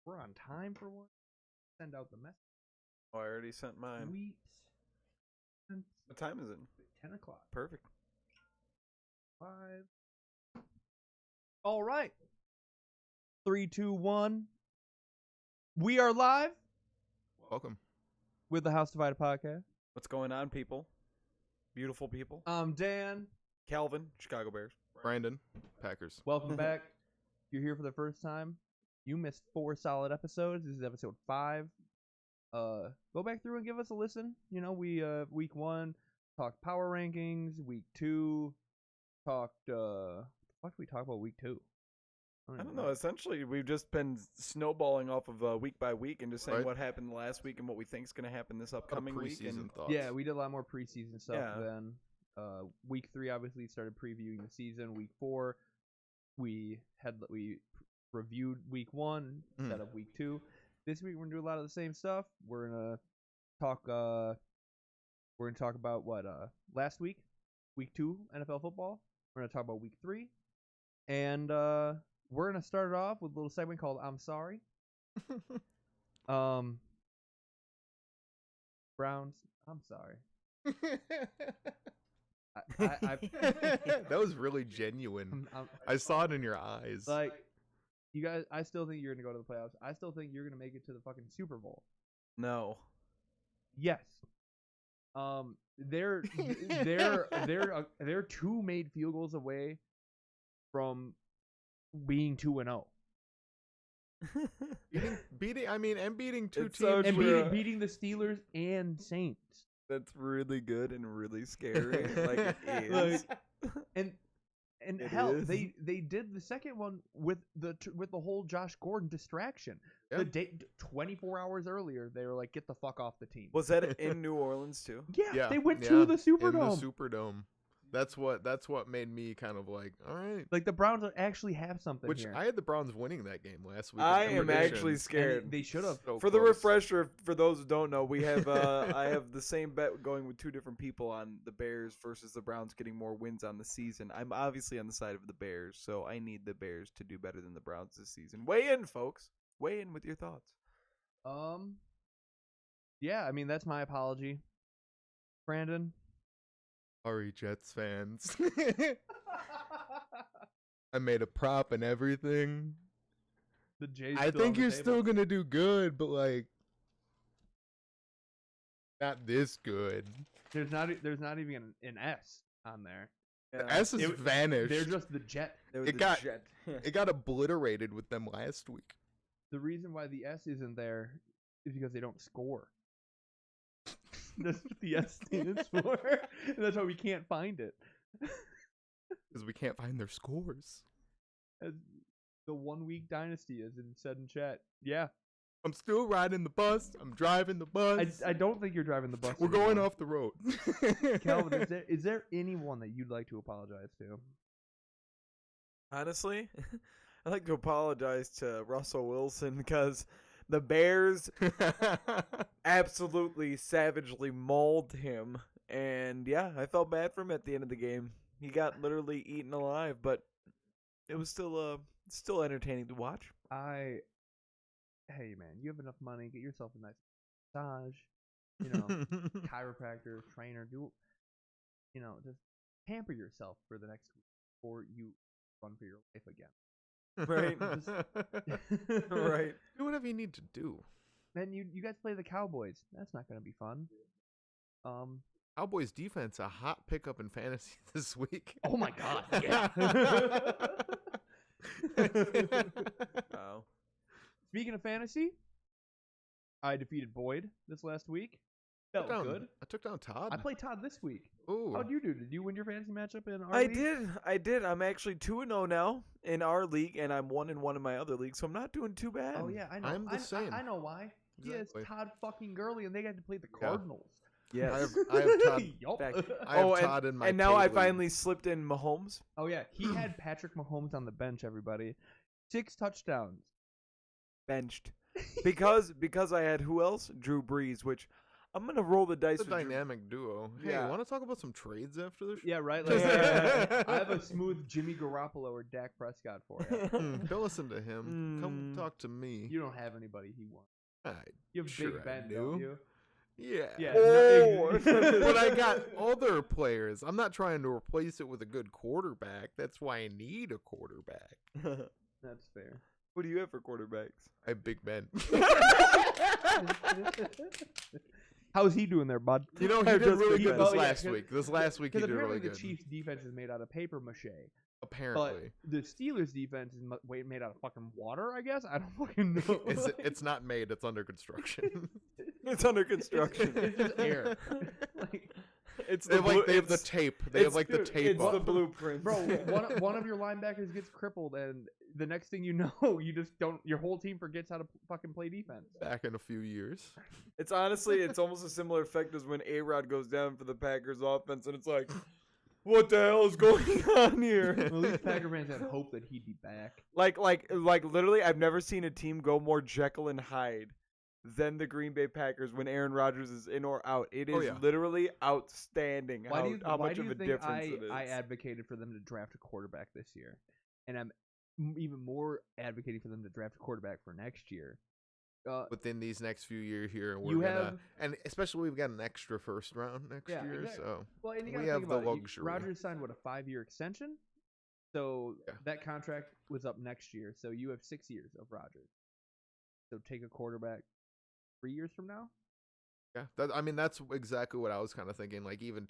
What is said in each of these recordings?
We're on time for one. Send out the message. Oh, I already sent mine. Sweet. What time is it? 10 o'clock. Perfect. 5. All right. 3, 2, 1. We are live Welcome. with the House Divided podcast. What's going on, people? Beautiful people. I'm Dan. Calvin, Chicago Bears. Brandon, Packers. Welcome back. If you're here for the first time, you missed 4 solid episodes. This is episode 5. Go back through and give us a listen. You know, we week 1 talked power rankings. Week 2 talked what did we talk about week 2? I don't know. Essentially, we've just been snowballing off of week by week and just saying Right. what happened last week and what we think is going to happen this upcoming week. Preseason And thoughts. Yeah, we did a lot more preseason stuff Yeah. then. Week 3 obviously started previewing the season. Week 4 we reviewed week 1 instead of week 2. This week we're gonna do a lot of the same stuff. We're gonna talk about what last week, week 2 NFL football. We're gonna talk about week 3, and we're gonna start it off with a little segment called "I'm Sorry." Browns, I'm sorry. That was really genuine. I saw it in your eyes. Like, you guys, I still think you're gonna go to the playoffs. I still think you're gonna make it to the fucking Super Bowl. no. Yes. They're 2 made field goals away from being 2-0 beating two It's so teams. and true. beating the Steelers and Saints. That's really good and really scary. Like it is. And It hell, is. they did the second one with the whole Josh Gordon distraction. Yeah. The day 24 hours earlier, they were like, "Get the fuck off the team." Was that in New Orleans too? Yeah, they went to the Superdome. In the Superdome. That's what made me kind of like, all right. Like, the Browns actually have something Which here. I had the Browns winning that game last week. I in am predictions. actually scared. And they should have. So For the close. refresher, for those who don't know, we have I have the same bet going with 2 different people on the Bears versus the Browns getting more wins on the season. I'm obviously on the side of the Bears, so I need the Bears to do better than the Browns this season. Weigh in, folks. Weigh in with your thoughts. Yeah, I mean, that's my apology, Brandon. Sorry, Jets fans. I made a prop and everything. The J's I still think on the you're table. still gonna do good, but like, not this good. There's not even an S on there. The S is vanished. They're just the Jet. It got obliterated with them last week. The reason why the S isn't there is because they don't score. That's what the S stands for. And that's why we can't find it. Because we can't find their scores. As the 1 week dynasty is said in chat. Yeah, I'm still riding the bus. I'm driving the bus. I don't think you're driving the bus. We're going anymore. off the road. Calvin, is there anyone that you'd like to apologize to? Honestly, I'd like to apologize to Russell Wilson because the Bears absolutely savagely mauled him. And yeah, I felt bad for him at the end of the game. He got literally eaten alive, but it was still entertaining to watch. Hey man, you have enough money, get yourself a nice massage, you know, chiropractor, trainer, just pamper yourself for the next week before you run for your life again. Right. Right. Do whatever you need to do. Then you guys play the Cowboys. That's not gonna be fun. Cowboys defense, a hot pickup in fantasy this week. Oh my god, yeah. Wow. Speaking of fantasy, I defeated Boyd this last week. Felt good. I took down Todd. I played Todd this week. Ooh. How'd you do? Did you win your fantasy matchup in our I league? did. I'm actually 2-0 now in our league, and I'm 1-1 in my other league, so I'm not doing too bad. Oh yeah, I know. I'm the same. I know why. Exactly. He has Todd fucking Gurley, and they got to play the Yeah. Cardinals. Yes. I have Todd. Yup. Back- I have Oh, Todd in my and now I K-League. finally slipped in Mahomes. Oh yeah, he had Patrick Mahomes on the bench. Everybody, 6 touchdowns. Benched. Because I had who else? Drew Brees, which I'm gonna roll the dice. It's a with Drew. dynamic duo. Hey, Yeah. want to talk about some trades after this? Yeah, right. Like, I have a smooth Jimmy Garoppolo or Dak Prescott for you. Don't listen to him. Come Mm. talk to me. You don't have anybody he wants. You have Sure Big I Ben, do. don't you? Yeah. Yeah. Oh. But I got other players. I'm not trying to replace it with a good quarterback. That's why I need a quarterback. That's fair. What do you have for quarterbacks? I have Big Ben. How's he doing there, bud? You know, he I did just really Big good Ben. this Oh, yeah, last week. This last week he Because did apparently really the good. Chiefs' defense is made out of paper mache. Apparently. But the Steelers' defense is made out of fucking water, I guess? I don't fucking know. It's not made. It's under construction. It's under construction. It's just air. Like, It's they the have, they have the it's- tape. They have like the dude, tape It's up. the blueprint, bro, one of your linebackers gets crippled, and the next thing you know, you just don't. Your whole team forgets how to fucking play defense. Back in a few years. It's honestly, it's almost a similar effect as when A-Rod goes down for the Packers offense, and it's like, what the hell is going on here? Well, at least Packer fans had hope that he'd be back. like literally, I've never seen a team go more Jekyll and Hyde than the Green Bay Packers when Aaron Rodgers is in or out. It is Oh, yeah. literally outstanding Why how why much do of you a think difference it is. I advocated for them to draft a quarterback this year, and I'm even more advocating for them to draft a quarterback for next year. Within these next few years here, You we're gonna, have- and especially we've got an extra first round next Yeah, year, exactly. so Well, and you we gotta have think the about it. luxury. Rodgers signed what, a 5-year extension, so Yeah. that contract was up next year. So you have 6 years of Rodgers. So take a quarterback 3 years from now. yeah, I mean that's exactly what I was kind of thinking. Like even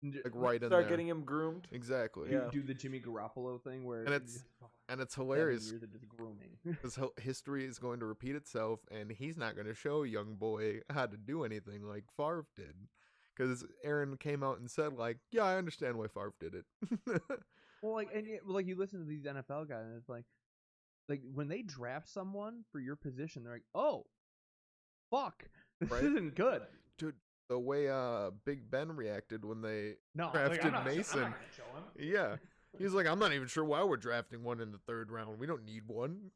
like Right. right in Start there. getting him groomed. Exactly. Yeah. Do the Jimmy Garoppolo thing where And you it's- just fucking And it's 7 hilarious years of just grooming. because history is going to repeat itself, and he's not going to show young boy how to do anything like Favre did. Because Aaron came out and said, like, yeah, I understand why Favre did it. Well, like, and well, like you listen to these NFL guys, and it's like when they draft someone for your position, they're like, "Oh, fuck, this Right. isn't good." Dude, the way Big Ben reacted when they No, Drafted I'm not Mason. gonna show him. yeah. He's like, I'm not even sure why we're drafting one in the third round. We don't need one.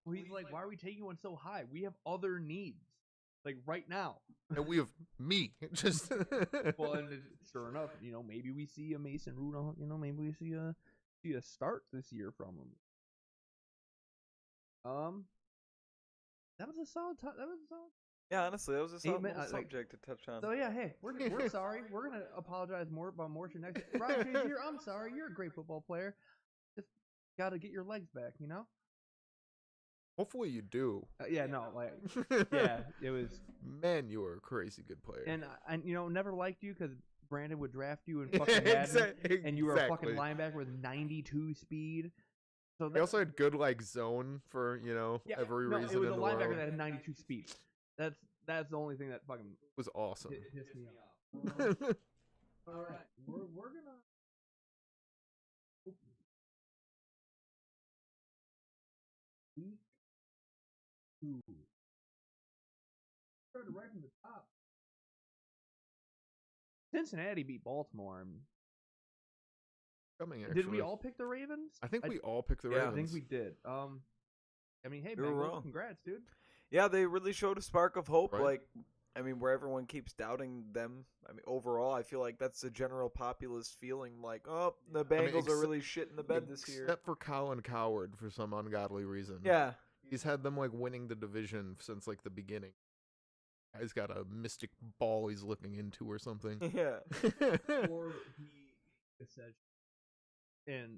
Well, he's like, "Why are we taking one so high? We have other needs, like right now." And we have me. Just Well, and sure enough, maybe we see a Mason Rudolph. Maybe we see a start this year from him. That was a solid. That was a solid. Yeah, honestly, that was a solid minutes, little like- subject to touch on. So yeah, hey, we're sorry. We're gonna apologize more about Morsha next. Ryan Shazier, I'm sorry. You're a great football player. Just gotta get your legs back, Hopefully you do. Yeah, no, like, yeah, it was, Man, you were a crazy good player. and never liked you because Brandon would draft you and fucking Madden, and you were a fucking linebacker with 92 speed. So They also had good like zone for every reason it was in a the linebacker world. that had 92 speed. That's the only thing that fucking was awesome. pissed me off. All right, we're gonna. Week 2. Started right from the top. Cincinnati beat Baltimore. Coming Did we actually. all pick the Ravens? I think we all picked the Yeah. Ravens. I think we did. I mean, hey, You were Bengals, wrong. congrats, dude. Yeah, they really showed a spark of hope. Right. Like, I mean, where everyone keeps doubting them. I mean, overall, I feel like that's the general populist feeling. Like, oh, the Bengals are really shit in the bed this year. Except for Colin Coward for some ungodly reason. Yeah, He's had them like winning the division since like the beginning. He's got a mystic ball he's looking into or something. yeah. Or he said,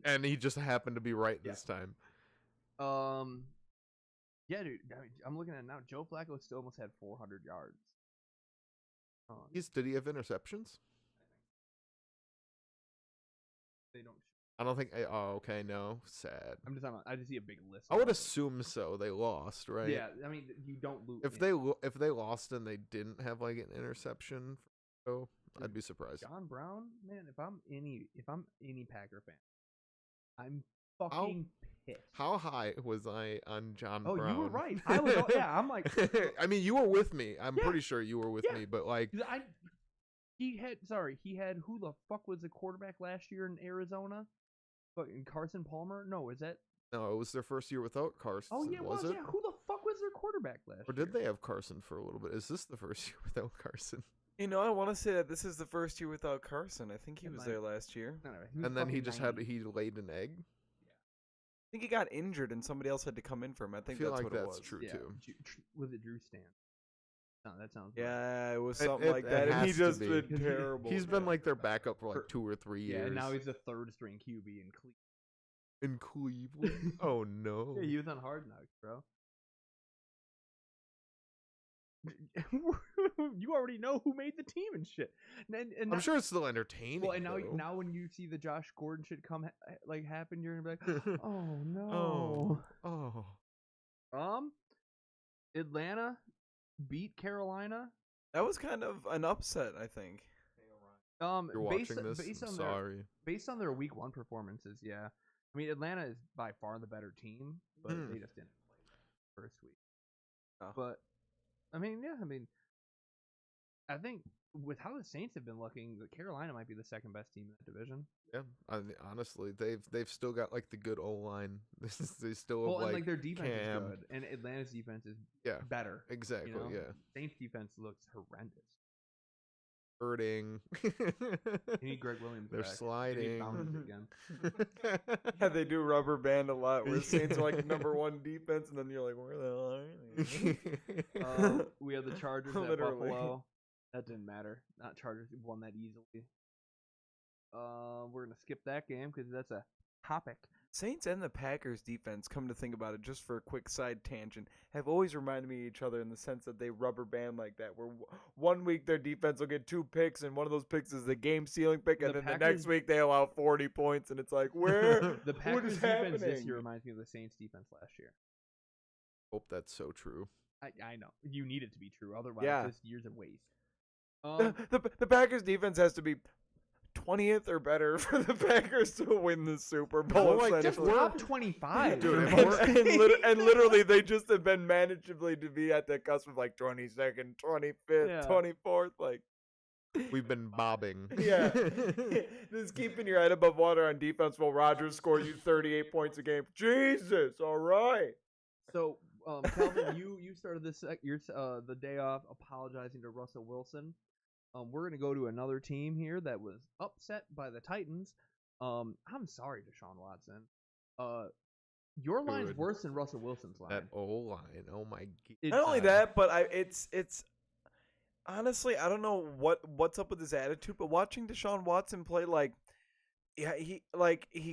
And he just happened to be right Yeah. this time. Yeah, dude. I mean, I'm looking at it now. Joe Flacco still almost had 400 yards. Did he have interceptions? They don't. I don't think. Oh, okay. No, sad. I'm just talking about. I just see a big list. I would of them. assume so. They lost, right? Yeah, I mean, you don't lose. If they lost and they didn't have like an interception, I'd be surprised. John Brown, man, if I'm any Packer fan, I'm fucking pissed. How high was I on John Oh, Brown? you were right. I was. Yeah, I'm like, I mean, you were with me. I'm Yeah. pretty sure you were with Yeah. me, but like, he had who the fuck was the quarterback last year in Arizona? Fucking Carson Palmer? No, is that? no, it was their first year without Carson. Oh yeah, was it? it? Yeah, who the fuck was their quarterback last Or year? did they have Carson for a little bit? Is this the first year without Carson? I want to say that this is the first year without Carson. I think he It was might- there last year. No, was And then he fucking just 90. he laid an egg. I think he got injured and somebody else had to come in for him. I I think feel that's like what it that's was. true Yeah, too. was it Drew Stand? No, that sounds right. Yeah, it was It- something it- like it that. And he has to just be. did 'Cause he- terrible. He's been like their backup for like For- 2 or 3 years. Yeah, and now he's a third string QB in Cleveland. in Cleveland. Oh no. Yeah, he was on Hard Knocks, bro. You already know who made the team and shit. And I'm now- sure it's still entertaining. Well, and now, though. now when you see the Josh Gordon shit come happen, you're gonna be like, oh no. Oh. Oh. Atlanta beat Carolina. That was kind of an upset, I think. You're watching this? Based I'm on sorry. based on their week 1 performances, yeah. I mean, Atlanta is by far the better team, but they just didn't play first week. Oh. But I mean, I think with how the Saints have been looking, Carolina might be the second best team in that division. Yeah, honestly, they've still got like the good O line. They still have Well, and like like their defense Cam. is good, and Atlanta's defense is Yeah, better. exactly. You know? Yeah, Saints defense looks horrendous. hurting. You need Greg Williams They're back. sliding. You need Bounds again. Yeah, they do rubber band a lot. Where Saints are like number 1 defense, and then you're like, where the hell are they? We have the Chargers at Literally. Buffalo. That didn't matter. Not Chargers won that easily. We're gonna skip that game because that's a topic. Saints and the Packers defense, come to think about it, just for a quick side tangent, have always reminded me of each other in the sense that they rubber band like that. Where 1 week their defense will get 2 picks, and one of those picks is the game-sealing pick, and The then the Packers- next week they allow 40 points, and it's like, where? The what Packers is defense this happening? year reminds me of the Saints defense last year. Hope that's so true. I know you need it to be true, otherwise Yeah. this year's a waste. The Packers defense has to be 20th or better for the Packers to win the Super Bowl. Well, like, if essentially. we're- top 25. Dude, if and, we're- and literally, they just have been manageably to be at the cusp of like 22nd, 25th, Yeah. 24th. Like, We've been bobbing. yeah. Just keeping your head above water on defense while Rodgers scores you 38 points a game. Jesus, all right. So, Calvin, you started this the day off apologizing to Russell Wilson. We're gonna go to another team here that was upset by the Titans. I'm sorry, Deshaun Watson. Your line's Dude. worse than Russell Wilson's line. That O line. Oh my. It's, Not only that, but it's honestly, I don't know what's up with his attitude, but watching Deshaun Watson play, like, yeah, he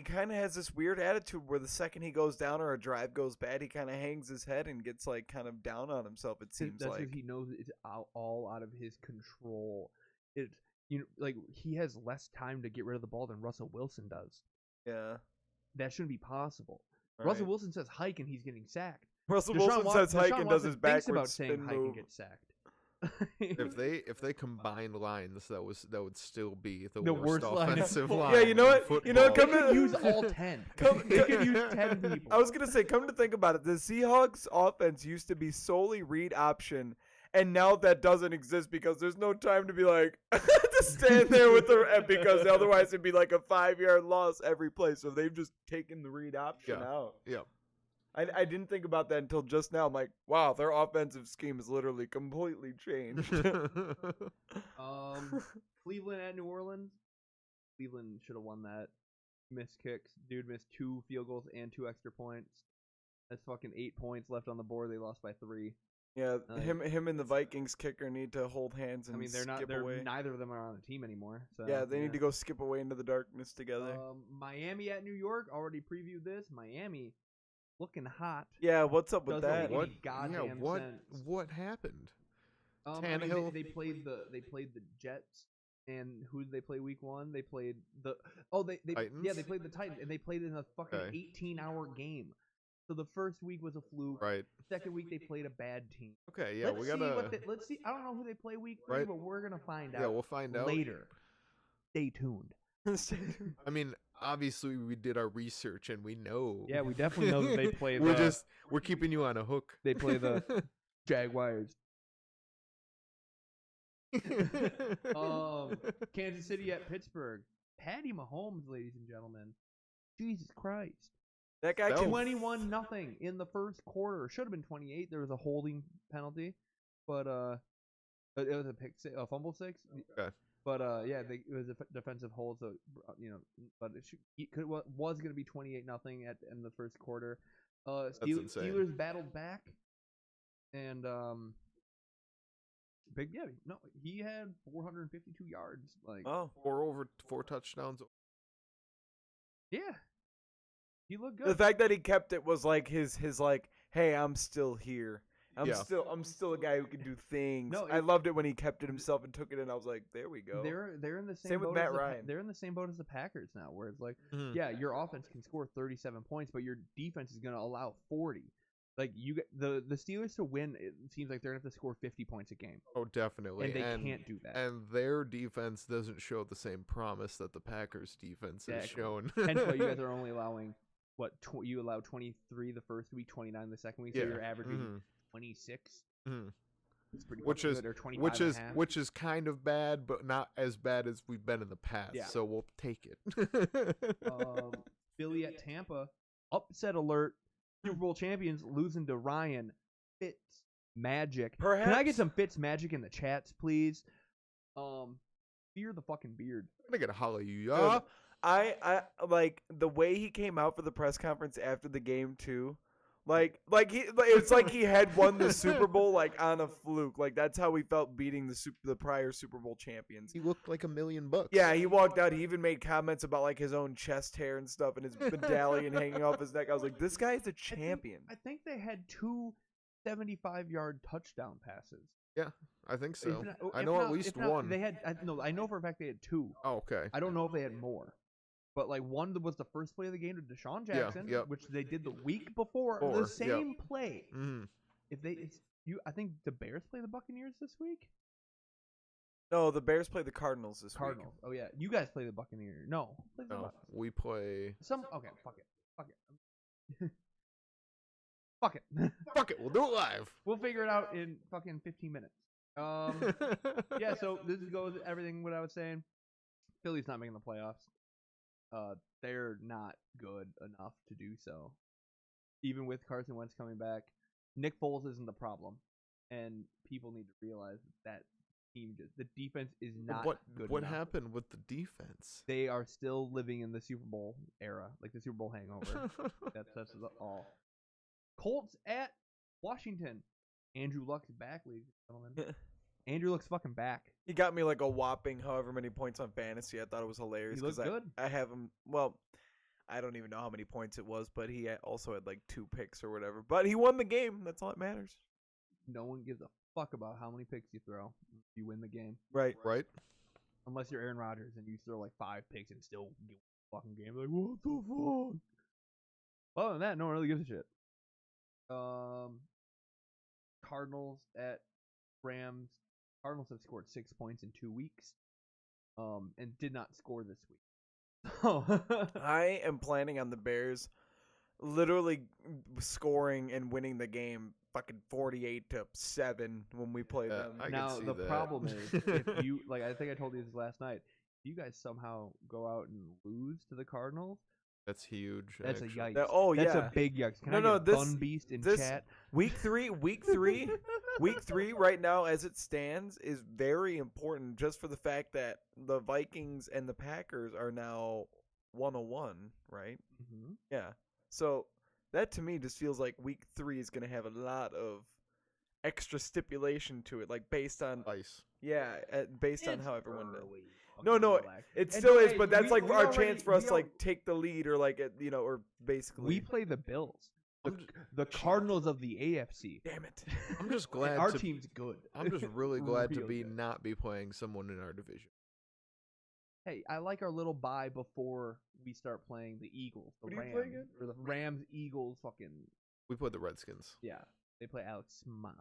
kind of has this weird attitude where the second he goes down or a drive goes bad, he kind of hangs his head and gets like kind of down on himself. It seems that's like. because he knows it's all out of his control. It like he has less time to get rid of the ball than Russell Wilson does. Yeah. That shouldn't be possible. Right. Russell Wilson says hike and he's getting sacked. Russell Deshaun Wilson Wa- says hike Deshaun and does Watson his thinks backwards about saying spin hike move. and get sacked. If they combined lines, that would still be the, The worst worst line of offensive football. line. Yeah, you know in what? You know what? football. Come They to could use all 10. They could use 10 people. I was gonna say, come to think about it, the Seahawks offense used to be solely read option, and now that doesn't exist because there's no time to be like to stand there with the because otherwise it'd be like a 5-yard loss every play. So they've just taken the read option out. Yeah. I didn't think about that until just now. I'm like, wow, their offensive scheme has literally completely changed. Cleveland at New Orleans. Cleveland should have won that. Missed kicks. Dude missed 2 field goals and 2 extra points. That's fucking 8 points left on the board. They lost by 3. Yeah, Nice. him and the Vikings kicker need to hold hands and I mean, they're not. skip They're away. neither of them are on the team anymore. So Yeah, they need to go skip away into the darkness together. Miami at New York. Already previewed this. Miami looking hot. Yeah, what's up with doesn't that? make What? any goddamn Yeah. What? sense. What happened? I mean, Tannehill? they played the Jets, and who did they play week 1? They played they Titans? they played the Titans, and they played in a fucking Okay. 18-hour game. So the first week was a fluke. Right. Second week they played a bad team. Okay. Yeah. let's we see gotta. let's see. I don't know who they play week 3, Right. but we're gonna find out. Yeah, we'll find out later. Stay tuned. I mean, obviously we did our research and we know. Yeah, we definitely know that they play we're keeping you on a hook. They play the Jaguars. Kansas City at Pittsburgh. Patty Mahomes, ladies and gentlemen. Jesus Christ. That guy That can. was- 21-0 in the first quarter. Should have been 28. There was a holding penalty, but it was a fumble six. Okay. But yeah, it was a defensive hold, so but was going to be 28-0 at the end of the first quarter. insane. Steelers battled back, and he had 452 yards. Like, Oh, 4 touchdowns. yeah, he looked the good. fact that he kept it was like his like, hey, I'm still here. I'm Yeah. still a guy who can do things. No, I loved it when he kept it himself and took it in. I was like, there we go. They're in the same Same with boat Matt as Ryan. they're in the same boat as the Packers now, where it's like, Mhm. yeah, your offense can score 37 points, but your defense is going to allow 40. Like the Steelers to win, it seems like they're going to have to score 50 points a game, Oh, definitely. and they can't do that. And their defense doesn't show the same promise that the Packers' defense has Exactly. shown. Hence why you guys are only allowing you allowed 23 the first week, 29 the second week, so Yeah. you're averaging Mhm. 26. Mhm. It's pretty Which fucking is- good, or 25 and a half. which is kind of bad, but not as bad as we've been in the past. Yeah. So we'll take it. Philly at Tampa, upset alert. Super Bowl champions losing to Ryan Fitz Magic. Can I Perhaps- get some Fitz Magic in the chats, please? Fear the fucking beard. I'm gonna get a hallelujah. I like the way he came out for the press conference after the game too. It's like he had won the Super Bowl like on a fluke. Like that's how we felt beating the prior Super Bowl champions. He looked like $1,000,000. Yeah, he walked out. He even made comments about like his own chest hair and stuff and his medallion hanging off his neck. I was like, this guy is a champion. I think they had two 75-yard touchdown passes. I think so. If not- I if know at not- least if not, one. They had. I know for a fact they had two. Oh, okay. I don't know if they had more. But like one was the first play of the game to Deshaun Yeah, Jackson, yep. which they did the week before. Or, The yep. same play. hmm I think the Bears play the Buccaneers this week. No, the Bears play the Cardinals this Cardinals. Oh yeah, you guys play the Buccaneers. No, play the No, Bucs. we play. Okay, fuck it. Fuck it. Fuck it, we'll do it live. We'll figure it out in fucking 15 minutes. Yeah. So this goes everything what I was saying. Philly's not making the playoffs. They're not good enough to do so. Even with Carson Wentz coming back, Nick Foles isn't the problem, and people need to realize that the defense is not good What enough. happened with the defense? They are still living in the Super Bowl era, like the Super Bowl hangover. That's all. Colts at Washington. Andrew Luck's back, ladies and gentlemen. Andrew Luck's fucking back. He got me like a whopping however many points on fantasy. I thought it was hilarious He looked good. I have him. Well, I don't even know how many points it was, but he also had like 2 picks or whatever. But he won the game. That's all that matters. No one gives a fuck about how many picks you throw. You win the game. Right. Right? Unless you're Aaron Rodgers and you throw like 5 picks and still get the fucking game. Like, what the fuck? Other than that, no one really gives a shit. Cardinals at Rams. Cardinals have scored 6 points in 2 weeks. And did not score this week. I am planning on the Bears literally scoring and winning the game fucking 48-7 when we play them. I can now see the that. problem is if you like I think I told you this last night, if you guys somehow go out and lose to the Cardinals, That's huge. that's actually. a yikes. That's That's a big yikes. Can No, I no, get this- Bun Beast in this- chat? Week three right now as it stands is very important just for the fact that the Vikings and the Packers are now 101, right? Mm-hmm. Yeah. So that to me just feels like week 3 is going to have a lot of extra stipulation to it, like based on Ice. based on how everyone did. early. No, Fucking no, relax. It And still is, hey, but that's we- like we our already- chance for us we to like al- take the lead or like or basically. We play the Bills, the Cardinals of the AFC. Damn it. I'm just And glad our to, team's good. I'm just really glad to Real be good. not be playing someone in our division. Hey, I like our little bye before we start playing the Eagles, the Who do you Rams, play again? or the Rams, Eagles, fucking We played the Redskins. yeah. They play Alex Smith.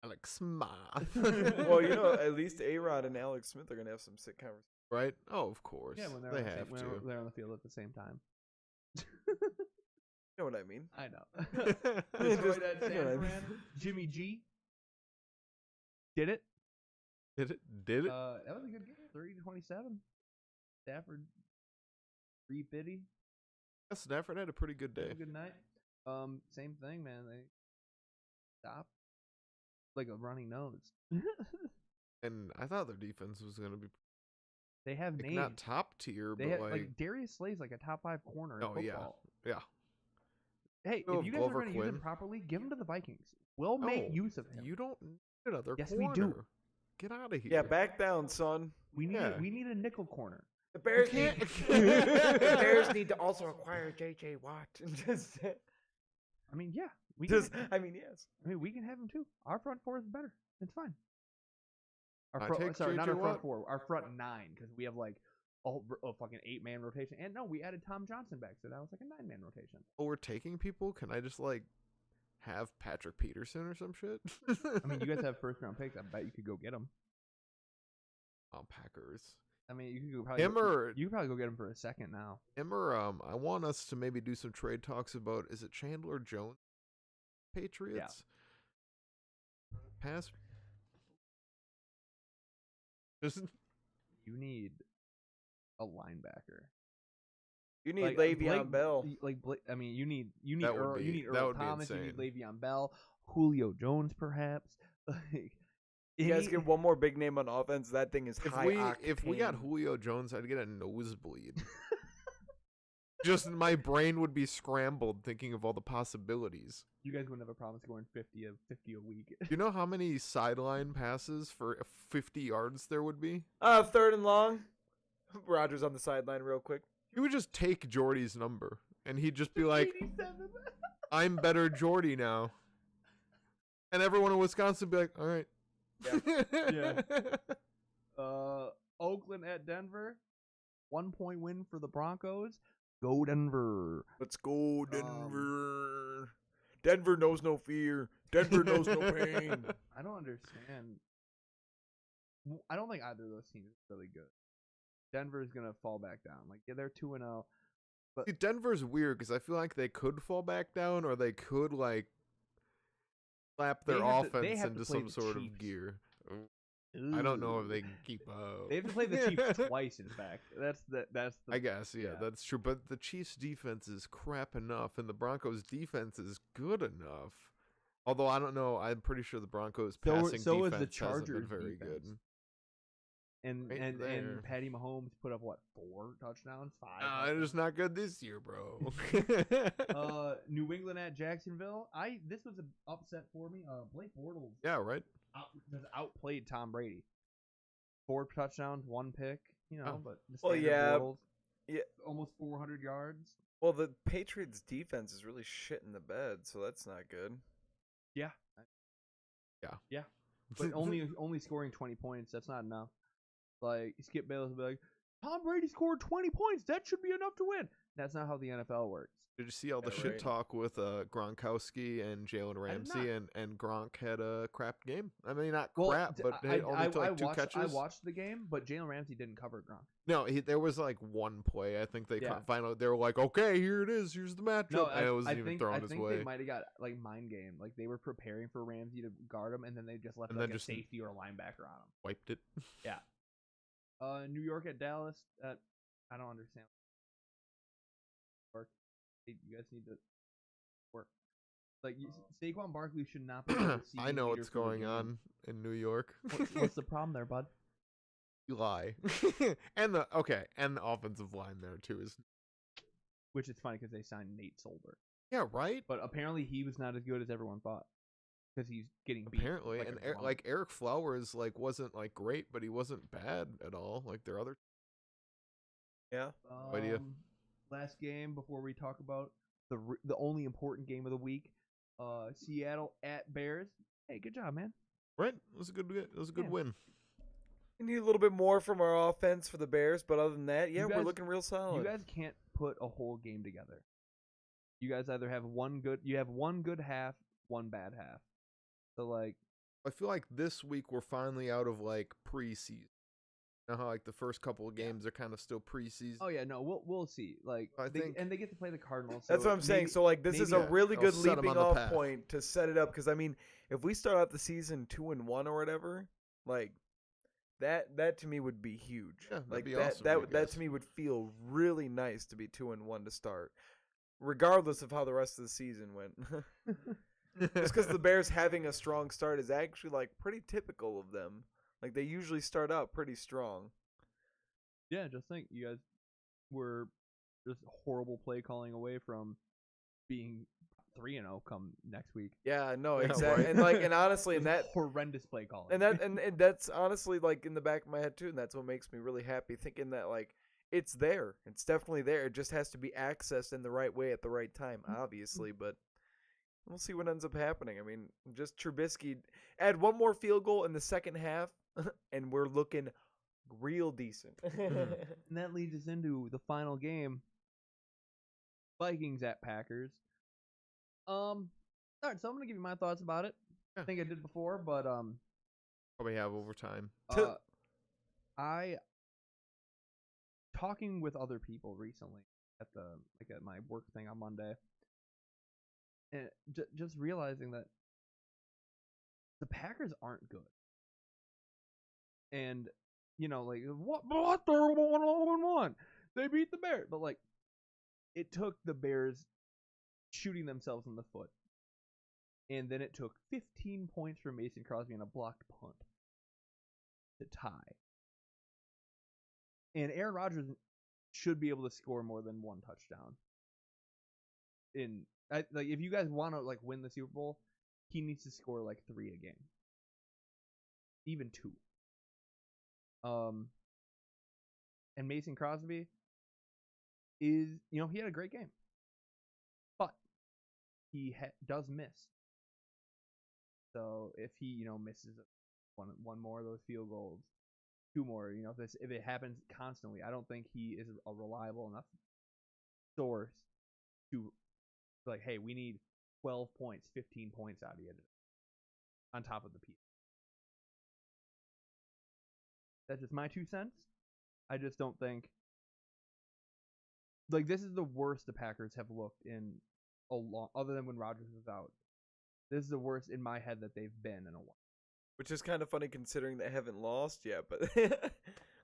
Alex Smith. Well, at least A-Rod and Alex Smith are going to have some sick conversations. Right? Oh, of course. Yeah, when they're they on the have when to. they're on the field at the same time. You know what I mean? I know. Just- Detroit at you know San what I mean. Fran. Jimmy G. Did it? Did it? Did it? That was a good game. 30-27. Stafford. 350. Stafford had a pretty good Have day. a good night. Same thing, man. They stop like a running nose. And I thought their defense was going to be They have like, names. not top tier, They but had, like Darius Slay's like a top 5 corner in Oh, yeah. football. yeah. Hey, Know if of you guys Glover are going to use Quinn? him properly, give him to the Vikings. We'll make No, use of him. You don't need another Yes, corner. we do. Get out of here. Yeah, back down, son. We need Yeah. we need a nickel corner. The Bears can't- the Bears need to also acquire J.J. Watt. Just, I mean, yeah, we can, yes. I mean, we can have him too. Our front four is better. It's fine. I Our take sorry, not J.J. our front Watt. four. Our front 9 because we have like a fucking 8-man rotation. And no, we added Tom Johnson back, so that was like a 9-man rotation. Oh, we're taking people? Can I just, like, have Patrick Peterson or some shit? I mean, you guys have first-round picks. I bet you could go get him. Oh, Packers. I mean, you could go probably Him or you could probably go get him for a second now. I want us to maybe do some trade talks about, is it Chandler Jones? Patriots? Pass. Just You need a linebacker. You need Like, Le'Veon Bell. I mean, you need That would Earl, you be- need that Earl would be Thomas, you need insane. Le'Veon Bell, Julio Jones, perhaps. Like, You guys any- get one more big name on offense. That thing is high octane. if we got Julio Jones, I'd get a nosebleed. Just my brain would be scrambled thinking of all the possibilities. you guys wouldn't have a problem scoring 50 a week. Do you know how many sideline passes for 50 yards there would be? Third and long. Rogers on the sideline real quick. He would just take Jordy's number, and he'd just be like, 87. I'm better Jordy now. And everyone in Wisconsin would be like, all right. Yeah. Oakland at Denver. 1-point win for the Broncos. Go Denver. Let's go, Denver. Denver knows no fear. Denver knows no pain. I don't understand. I don't think either of those teams is really good. Denver's gonna fall back down. Like, yeah, they're 2-0. See, Denver's weird because I feel like they could fall back down or they could, like, slap their They have to offense play into the some sort Chiefs. of gear. I don't know if they can keep up. They have to play the Chiefs twice. In fact, that's the. I guess, yeah, yeah. that's true. But the Chiefs' defense is crap enough, and the Broncos' defense is good enough. Although I don't know, I'm pretty sure the Broncos' passing so is defense the hasn't Chargers' been very defense. good. And Right and there. Patty Mahomes put up what 4 touchdowns, 5. They're just not good this year, bro. New England at Jacksonville. This was an upset for me. Blake Bortles Yeah, right. just outplayed Tom Brady. 4 touchdowns, 1 pick. You know, Oh. but the Well, standard yeah, Bortles, yeah. almost 400 yards. Well, the Patriots' defense is really shit in the bed, so that's not good. Yeah, Yeah. but only scoring 20 points. That's not enough. Like Skip Bayless will be like, Tom Brady scored 20 points. That should be enough to win. That's not how the NFL works. Did you see all the Yeah, shit right. talk with Gronkowski and Jalen Ramsey, not. and Gronk had a crap game? I mean, not Well, crap, but he only took like 2 catches. I watched the game, but Jalen Ramsey didn't cover Gronk. No, there was like one play. I think they Yeah. finally they were like, okay, here it is. Here's the matchup. No, and it wasn't even think, thrown I his think way. they might have got like mind game. Like they were preparing for Ramsey to guard him, and then they just left And like then a just- safety or a linebacker on him. Wiped it. New York at Dallas. I don't understand. Work. You guys need to work. Like Saquon Barkley should not be. the I receiving know leader what's for the going game. on in New York. What's the problem there, bud? You lie. and the offensive line there too is Which is funny because they signed Nate Solder, yeah right. but apparently he was not as good as everyone thought because he's getting beat. Apparently, like and a drunk. like Eric Flowers wasn't like great, but he wasn't bad at all. Like their other. Yeah. idea. Last game before we talk about the only important game of the week. Seattle at Bears. Hey, good job, man. Right, it was a good Yeah. win. We need a little bit more from our offense for the Bears, but other than that, yeah, You we're guys- looking real solid. You guys can't put a whole game together. You guys either have one good half, one bad half. So like, I feel like this week we're finally out of like preseason. You know how like the first couple of games are kind of still preseason. oh yeah, no, we'll see. Like, I they, think- and they get to play the Cardinals. That's so what I'm saying. maybe- So like, this is a maybe really I'll good set 'em leaping on the off path. point to set it up. Because I mean, if we start out the season 2-1 or whatever, like that to me would be huge. Yeah, that'd like be that awesome, I that guess. to me would feel really nice to be 2-1 to start. regardless of how the rest of the season went. Just because the Bears having a strong start is actually like pretty typical of them. Like they usually start out pretty strong. Yeah, just think you guys were just horrible play calling away from being 3-0 come next week. Yeah, no, Yeah, exactly. right. And honestly, and that horrendous play calling. and that's honestly like in the back of my head too, and that's what makes me really happy thinking that like it's there. It's definitely there. It just has to be accessed in the right way at the right time, obviously, but we'll see what ends up happening. I mean, just Trubisky add one more field goal in the second half and we're looking real decent. And that leads us into the final game. Vikings at Packers. All right, so I'm gonna give you my thoughts about it. I think I did before, but Probably have overtime. I talking with other people recently at my work thing on Monday, and just realizing that the Packers aren't good, and like what they're 1-1, they beat the Bears, but like it took the Bears shooting themselves in the foot. And then it took 15 points from Mason Crosby on a blocked punt to tie. And Aaron Rodgers should be able to score more than one touchdown. If you guys want to like win the Super Bowl, he needs to score like 3 a game, even 2. And Mason Crosby is he had a great game, but he does miss. So if he misses one more of those field goals, 2 more, if it happens constantly, I don't think he is a reliable enough source to like, hey, we need 12 points, 15 points out of you on top of the piece. That's just my 2 cents. I just don't think like this is the worst the Packers have looked in a long, other than when Rodgers was out. This is the worst in my head that they've been in a while. Which is kind of funny considering they haven't lost yet, but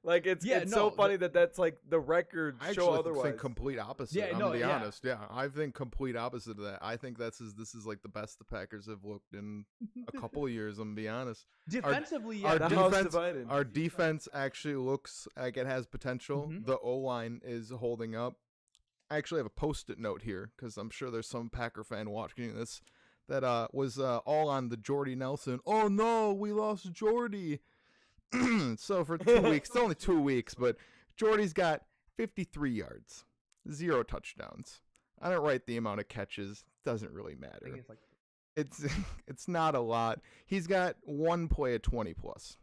like it's no, so funny that's like the records I show actually otherwise. think complete opposite. Yeah, I'm no, gonna be yeah. honest. Yeah, I think complete opposite of that. I think this is like the best the Packers have looked in a couple of years. I'm gonna be honest. Defensively, our yeah. The house defense, divided. our defense actually looks like it has potential. Mhm. The O-line is holding up. I actually have a post-it note here because I'm sure there's some Packer fan watching this that was all on the Jordy Nelson. Oh no, we lost Jordy. So for 2 weeks, it's only 2 weeks, but Jordy's got 53 yards, 0 touchdowns. I don't write the amount of catches. Doesn't really I matter. think it's like It's not a lot. He's got 1 play at 20 plus.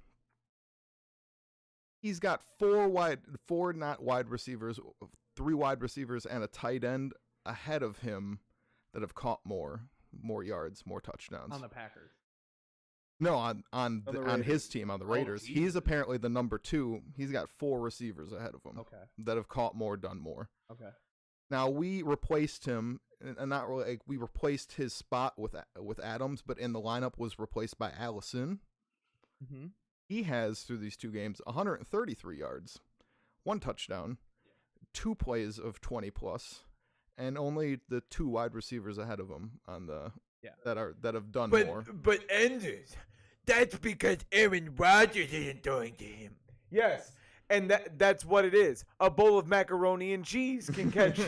He's got 4 not wide receivers, 3 wide receivers and a tight end ahead of him that have caught more yards, more touchdowns. on the Packers. No, on Raiders. his team, on the Raiders. He's Jesus. apparently the number 2. He's got 4 receivers ahead of him Okay. that have caught more, done more. Okay. Now we replaced him, and not really. Like, we replaced his spot with Adams, but in the lineup was replaced by Allison. Mm-hmm. He has through these 2 games 133 yards, 1 touchdown, 2 plays of 20 plus, and only the 2 wide receivers ahead of him on the that have done more. But Anders, that's because Aaron Rodgers isn't throwing to him. Yes, and that's what it is. A bowl of macaroni and cheese can catch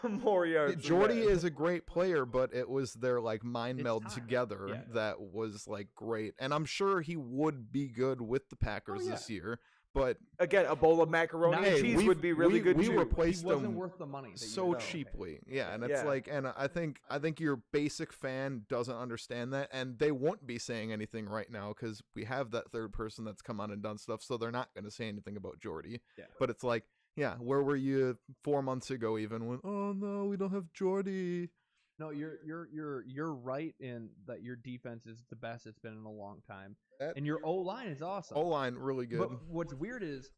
more yards. than Jordy that. is a great player, but it was their like mind It's meld time. together Yeah. that was like great, and I'm sure he would be good with the Packers yeah. this year. But Again, a bowl of macaroni Now, and hey, cheese would be really good We too. replaced He wasn't him worth the money. that you so paid. cheaply, yeah, and it's Yeah. like, and I think your basic fan doesn't understand that, and they won't be saying anything right now because we have that third person that's come on and done stuff, so they're not going to say anything about Jordy. Yeah. But it's like, yeah, where were you 4 months ago? Even when, oh no, we don't have Jordy. No, you're right in that your defense is the best it's been in a long time, and your O line is awesome. O line really good. But what's weird is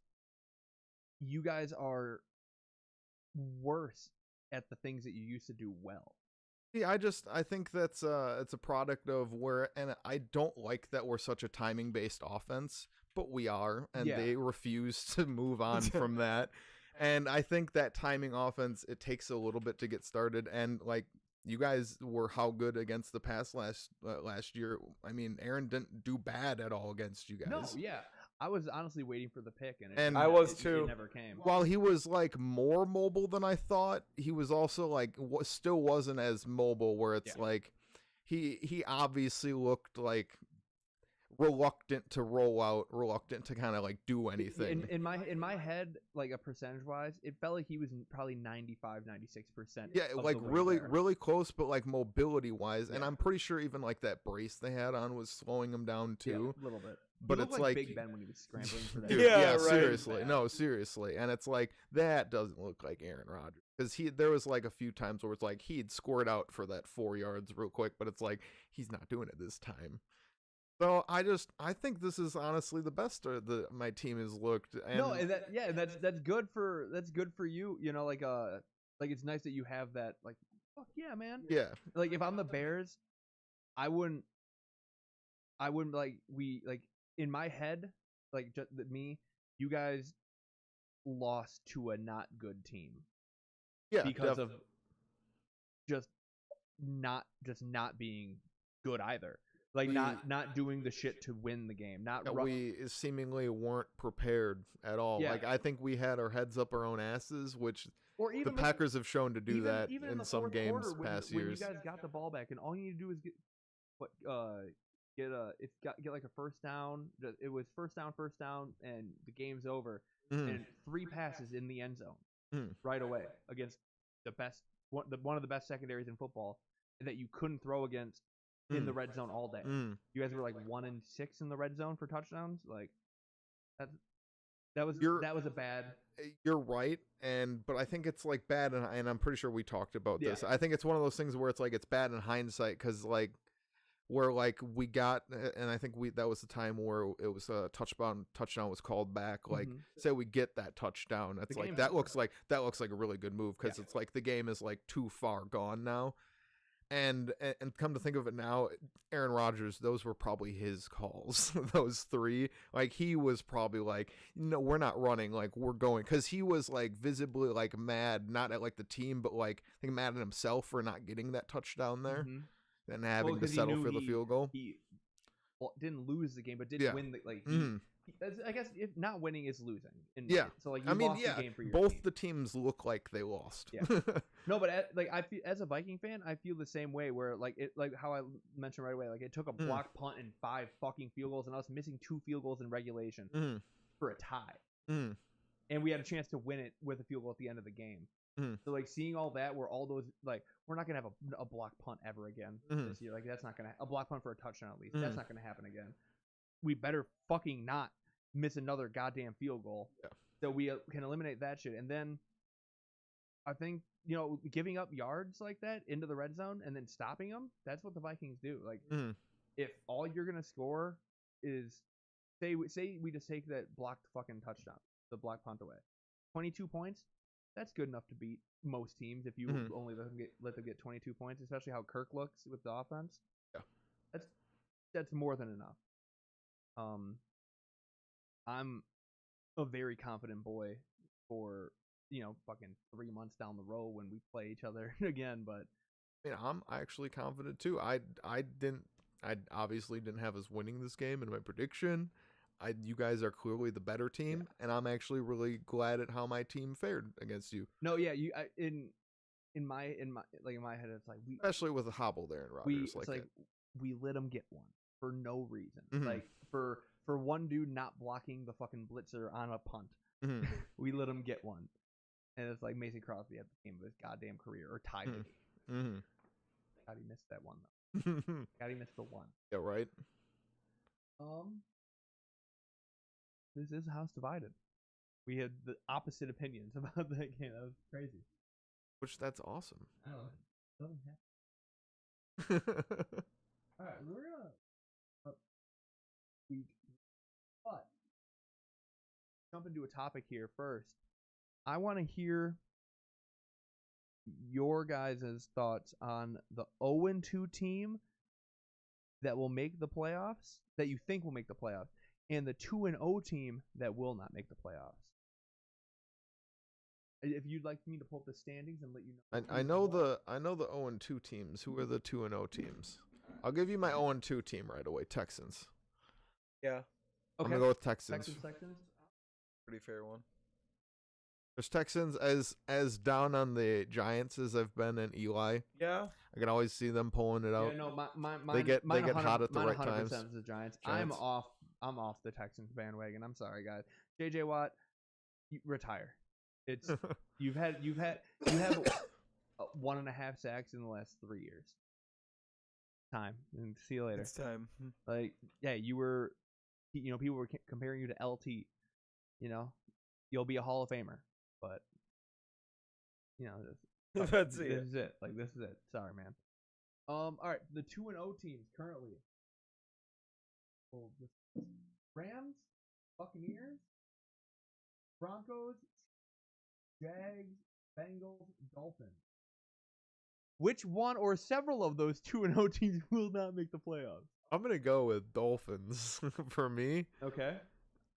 you guys are worse at the things that you used to do well. Yeah, I think that's it's a product of where, and I don't like that we're such a timing based offense, but we are, and Yeah. they refuse to move on from that. And I think that timing offense, it takes a little bit to get started. And like you guys were how good against the pass last year. I mean, Aaron didn't do bad at all against you guys. No, yeah. I was honestly waiting for the pick, and And I was it too. never came. While he was like more mobile than I thought, he was also like still wasn't as mobile. Where it's Yeah. like he obviously looked like reluctant to roll out, reluctant to kind of like do anything. In my head, like a percentage wise, it felt like he was probably 95-96%. Yeah, like really close, but like mobility wise, and Yeah. I'm pretty sure even like that brace they had on was slowing him down too. a little bit. But He looked it's like Big Ben when he was scrambling for that. Dude, Yeah, yeah, right. seriously. Yeah. No, seriously. And it's like that doesn't look like Aaron Rodgers. Because there was like a few times where it's like he'd scored out for that 4 yards real quick, but it's like he's not doing it this time. So I think this is honestly the best my team has looked. And No, and that's good for you. You know, like it's nice that you have that. Like, fuck yeah, man. yeah, Like if I'm the Bears, I wouldn't like in my head, like just me, you guys lost to a not good team yeah, because of just not being good either. Like not doing the shit to win the game. we seemingly weren't prepared at all. Yeah. Like I think we had our heads up our own asses, which or the even Packers have shown to do that even in the some fourth games quarter past when years. you guys got the ball back and all you need to do is get like a first down. It was first down, and the game's over. Mhm. And 3 passes in the end zone Mhm. right away against the best one of the best secondaries in football that you couldn't throw against in the red zone all day. Mm. You guys were like 1-6 in the red zone for touchdowns. Like that was a bad. You're right, but I think it's like bad, and I'm pretty sure we talked about Yeah. this. I think it's one of those things where it's like it's bad in hindsight because like where like we got, and I think that was the time where it was a touchdown was called back. Like Mhm. say we get that touchdown, it's The like game's that over. looks like a really good move because it's like the game is like too far gone now. And come to think of it now, Aaron Rodgers, those were probably his calls. Those 3, like he was probably like, no, we're not running, like we're going, because he was like visibly like mad, not at like the team, but like I think mad at himself for not getting that touchdown there Mhm. and having to 'cause he settle knew for the field goal. He didn't lose the game, but did Yeah. win the like. Mhm. I guess if not winning is losing. Yeah. So like you I mean, lost yeah, the game for your both team. the teams look like they lost. Yeah. No, but I feel as a Viking fan, I feel the same way. Where like how I mentioned right away, like it took a block punt and 5 fucking field goals, and us missing 2 field goals in regulation Mhm. for a tie, Mhm. and we had a chance to win it with a field goal at the end of the game. Mhm. So like seeing all that, where all those like we're not gonna have a block punt ever again Mhm. this year. Like that's not gonna a block punt for a touchdown at least. Mhm. That's not gonna happen again. We better fucking not miss another goddamn field goal. Yeah. So we can eliminate that shit, and then I think giving up yards like that into the red zone and then stopping them. That's what the Vikings do. Like Mhm. if all you're gonna score is say we just take that blocked fucking touchdown, the block punt away, 22 points. That's good enough to beat most teams if you Mhm. only let them get 22 points, especially how Kirk looks with the offense. Yeah. That's more than enough. I'm a very confident boy for fucking 3 months down the road when we play each other again. But I mean, I'm actually confident too. I obviously didn't have us winning this game in my prediction. You guys are clearly the better team, and I'm actually really glad at how my team fared against you, no, yeah, in my head, it's like especially with a hobble there in Rodgers. we let them get one for no reason. Mhm. Like for one dude not blocking the fucking blitzer on a punt, Mhm. we let him get one. And it's like Mason Crosby at the game of his goddamn career, or tied it. Mhm. God, he missed that one though. Mhm. God, he missed the one. Yeah, right. This is House Divided. We had the opposite opinions about that game. That was crazy. Which that's awesome. Oh, doesn't All right, we're gonna but jump into a topic here first. I want to hear your guys' thoughts on the 0-2 team that will make the playoffs, that you think will make the playoffs, and the 2-0 team that will not make the playoffs. If you'd like me to pull up the standings and let you know. I know the 0-2 teams. Who are the 2-0 teams? I'll give you my 0-2 team right away. Texans. Yeah, I'm gonna go with Texans. Texans. pretty fair one. There's Texans as down on the Giants as I've been in Eli. Yeah, I can always see them pulling it out. Yeah, no, They get hot at the right times. The Giants. Giants. I'm off the Texans bandwagon. I'm sorry, guys. JJ Watt, retire. It's you have 1.5 sacks in the last 3 years. Time, and see you later. it's time. Like, yeah, you were, people were comparing you to LT. You'll be a Hall of Famer, but That's this it. is it. Like, this is it. Sorry, man. All right, the 2-0 teams currently. Well, the Rams, Buccaneers, Broncos, Jags, Bengals, Dolphins. Which one or several of those 2-0 teams will not make the playoffs? I'm gonna go with Dolphins for me. Okay.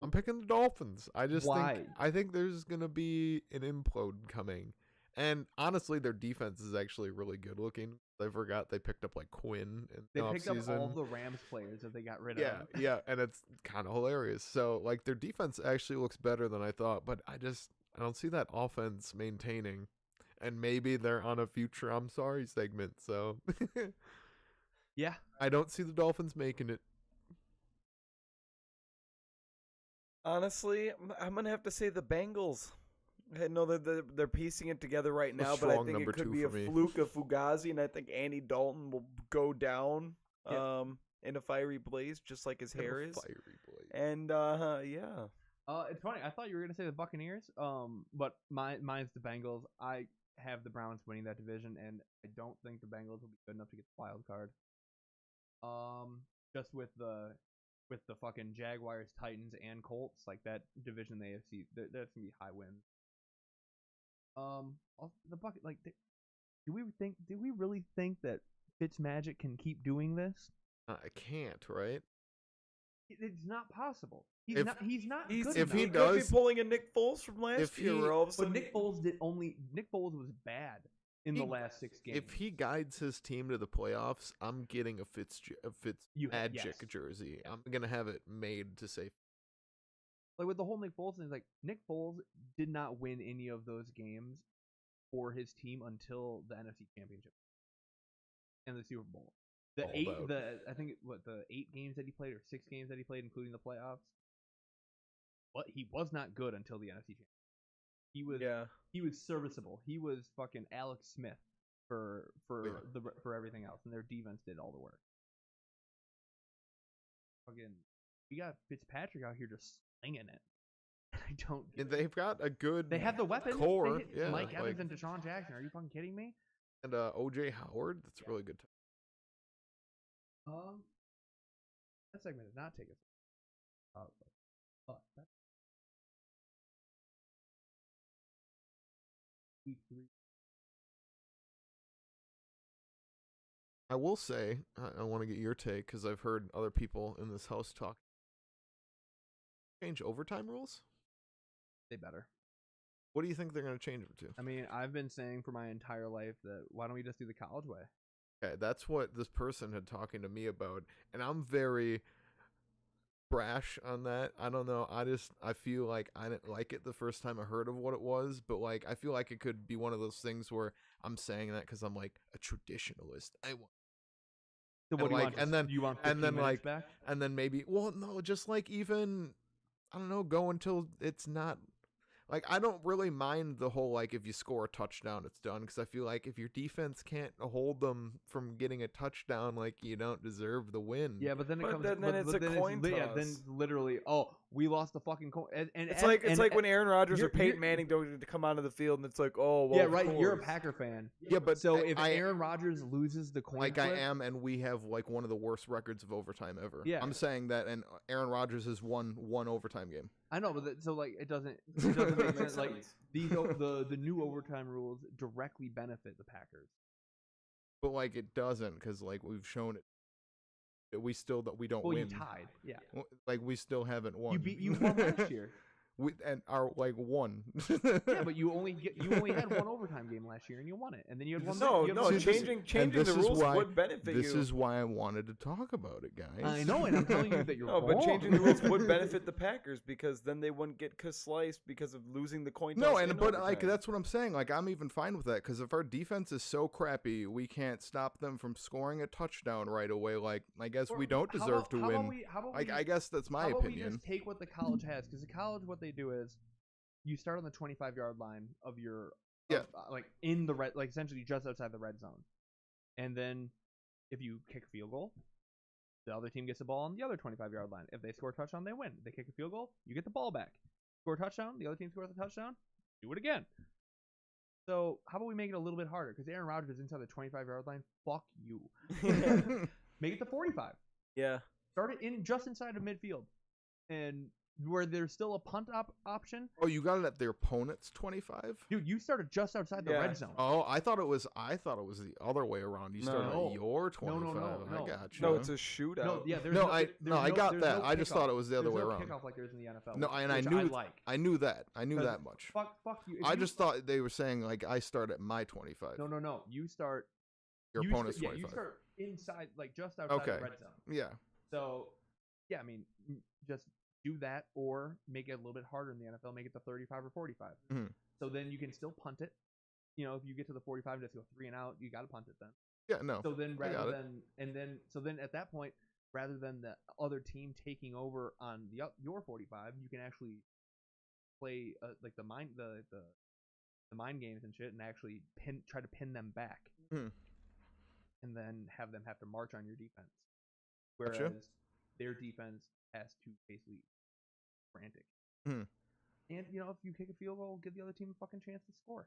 I'm picking the Dolphins. Why? I think there's gonna be an implode coming, and honestly, their defense is actually really good looking. I forgot they picked up like Quinn in They the picked up offseason. all the Rams players that they got rid Yeah, of. yeah, and it's kind of hilarious. So like their defense actually looks better than I thought, but I don't see that offense maintaining. And maybe they're on a future I'm sorry segment. So Yeah. I don't see the Dolphins making it. Honestly, I'm gonna have to say the Bengals. I know that they're piecing it together right A now, but I strong think number it could two be a for me. fluke of Fugazi, and I think Andy Dalton will go down Yeah. in a fiery blaze, just like his hair is. Fiery blade. And yeah, It's funny. I thought you were gonna say the Buccaneers. But mine's the Bengals. I have the Browns winning that division, and I don't think the Bengals will be good enough to get the wild card. Just with the fucking Jaguars, Titans, and Colts, like that division in the AFC, that's gonna be high wins. Also, the bucket, like, do we really think that Fitzmagic can keep doing this? I can't, right? It's not possible. He's If- not. He's not. he's good if he enough. could be does- pulling a Nick Foles from last if year. he- Where all of a But sudden, Nick Foles was bad in the last 6 games. If he guides his team to the playoffs, I'm getting a Fitzmagic yes. jersey. I'm gonna have it made to say. Like with the whole Nick Foles thing, like Nick Foles did not win any of those games for his team until the NFC Championship and the Super Bowl. Balled out. The 8 games that he played or 6 games that he played, including the playoffs. But he was not good until the NFC Championship. He was serviceable. He was fucking Alex Smith for everything else, and their defense did all the work. Fucking, we got Fitzpatrick out here just slinging it. I don't. And they've got a good. They have the weapons. core, They hit yeah, Mike Evans like- and Deshaun Jackson. Are you fucking kidding me? And OJ Howard. That's really good. That segment did not take us. That's week 3. I will say, I want to get your take because I've heard other people in this house talk. Change overtime rules? They better. What do you think they're going to change it to? I mean, I've been saying for my entire life that why don't we just do the college way? Okay, that's what this person had talking to me about, and I'm very brash on that. I don't know. I feel like I didn't like it the first time I heard of what it was, but like I feel like it could be one of those things where I'm saying that because I'm like a traditionalist. I want. So And what do you like- want? and then- you want and 15 then, minutes like, back? And then maybe, well, no, just like even, I don't know, go until it's not. Like, I don't really mind the whole, like, if you score a touchdown, it's done. Because I feel like if your defense can't hold them from getting a touchdown, like, you don't deserve the win. Yeah, but then it But comes. then it's a coin Yeah, then toss. literally, we lost the fucking coin. And it's like when Aaron Rodgers or you're- Peyton you're- Manning don't to come onto the field, and it's like, oh, well, yeah, of right. You're a course. Packer fan. Yeah, but So if I, Aaron Rodgers loses the coin like flip, I am, and we have, like, one of the worst records of overtime ever. Yeah. I'm saying that, and Aaron Rodgers has won one overtime game. I know, but so like it doesn't make Makes sense. Like sense. the new overtime rules directly benefit the Packers. But, like, it doesn't, because, like, we've shown it. That we don't Well, win. you tied. Yeah, Like, we still haven't won. you won last year. and are like one. Yeah, but you only had one overtime game last year and you won it, and then you had one. No, you had no, one- See, this- changing and this the is rules why- would benefit This you. is why I wanted to talk about it, guys. I know, and I'm telling you that you're No, wrong. but changing the rules would benefit the Packers because then they wouldn't get sliced because of losing the coin toss. No, in but like overtime. that's what I'm saying. Like I'm even fine with that because if our defense is so crappy, we can't stop them from scoring a touchdown right away. Like I guess Or we don't how deserve about- to how about win. we- how about Like we I guess that's my How about we opinion. just take what the college has? Because the college, what they do is, you start on the 25-yard line of your, Yeah. like in the red, like essentially just outside the red zone, and then if you kick a field goal, the other team gets the ball on the other 25-yard line. If they score a touchdown, they win. If they kick a field goal, you get the ball back. Score a touchdown, the other team scores a touchdown, do it again. So how about we make it a little bit harder? Because Aaron Rodgers is inside the 25-yard line. Fuck you. Make it the 45. yeah. Start it in just inside of midfield, and where there's still a punt option. Oh, you got it at their opponent's 25? Dude, you started just outside the Yeah. red zone. Oh, I thought it was the other way around. You started No. at your No, 25. no. I got you. No, it's a shootout. No, yeah, there's No, there's I got there's that. no I just kickoff. thought it was the other There's way no around. Kickoff like there is in the NFL. No, and I which knew like. I knew that. I knew 'Cause that much. Fuck you. If I you just thought they were saying like I start at my 25. No. You start. Your you opponent's start, 25. Yeah, you start inside, like just outside Okay. the red zone. Yeah. So, yeah, I mean, just do that or make it a little bit harder in the NFL. Make it the 35 or 45. Mhm. So then you can still punt it. You know, if you get to the 45, just go 3 and out. You got to punt it then. Yeah, no. So then, I got rather it. than, so then at that point, rather than the other team taking over on your 45, you can actually play like the mind games and shit, and actually try to pin them back, Hmm. and then have them have to march on your defense. Whereas Gotcha. their defense has to basically frantic. Hmm. And you know, if you kick a field goal, give the other team a fucking chance to score.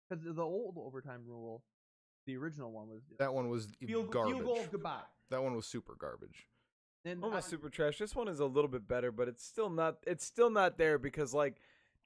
Because the old overtime rule, the original one was That one was field garbage. goal, goodbye. That one was super garbage. And Almost super trash. This one is a little bit better, but it's still not there because like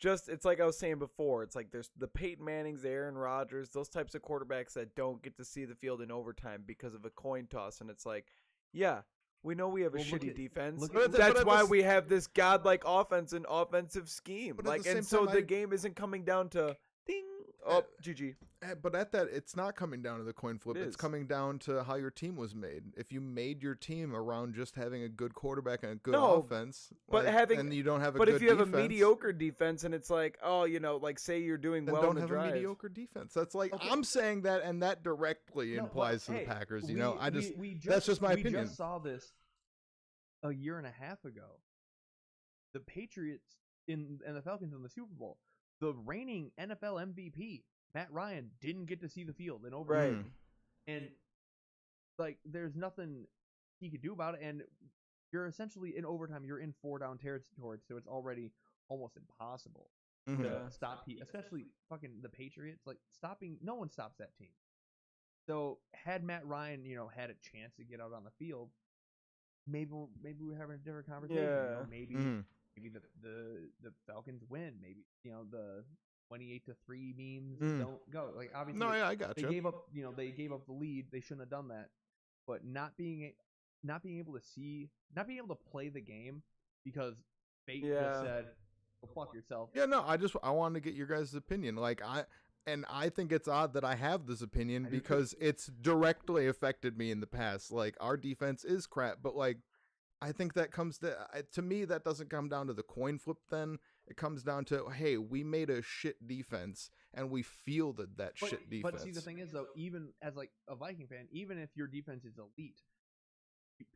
it's like I was saying before, it's like there's the Peyton Mannings, the Aaron Rodgers, those types of quarterbacks that don't get to see the field in overtime because of a coin toss, and it's like, yeah, we know we have a Well, look shitty at- defense. look at- That's but why at the we have this godlike offense and offensive scheme. But at Like, the and same so time, the I- game isn't coming down to ding, oh, GG. But at that, it's not coming down to the coin flip. It It's is. coming down to how your team was made. If you made your team around just having a good quarterback and a good No, offense, but and you don't have a But good if you have defense, a mediocre defense and it's like, oh, you know, like say you're doing then well don't in the have drive. a mediocre defense. That's like Okay. I'm saying that, and that directly No, but, implies to the hey, Packers. You know, we that's just my we opinion. just saw this a year and a half ago. The Patriots and the Falcons in the Super Bowl. The reigning NFL MVP, Matt Ryan, didn't get to see the field in overtime. Right. And like there's nothing he could do about it, and you're essentially in overtime, you're in 4-down territory, so it's already almost impossible Mhm. to stop especially fucking the Patriots. Like no one stops that team. So had Matt Ryan, you know, had a chance to get out on the field, maybe we're having a different conversation. You know, Yeah. maybe Mhm. maybe the Falcons win. Maybe, you know, the 28-3 memes Mm. don't go. Like obviously No, yeah, I got they you. gave up, you know, they gave up the lead. They shouldn't have done that. But not being able to play the game because fate Yeah. just said, "Go fuck yourself." Yeah, no, I wanted to get your guys' opinion. Like I think it's odd that I have this opinion I do too. because it's directly affected me in the past. Like our defense is crap, but like I think that comes to me that doesn't come down to the coin flip then. It comes down to, hey, we made a shit defense and we fielded that shit defense. But see, the thing is though, even as like a Viking fan, even if your defense is elite,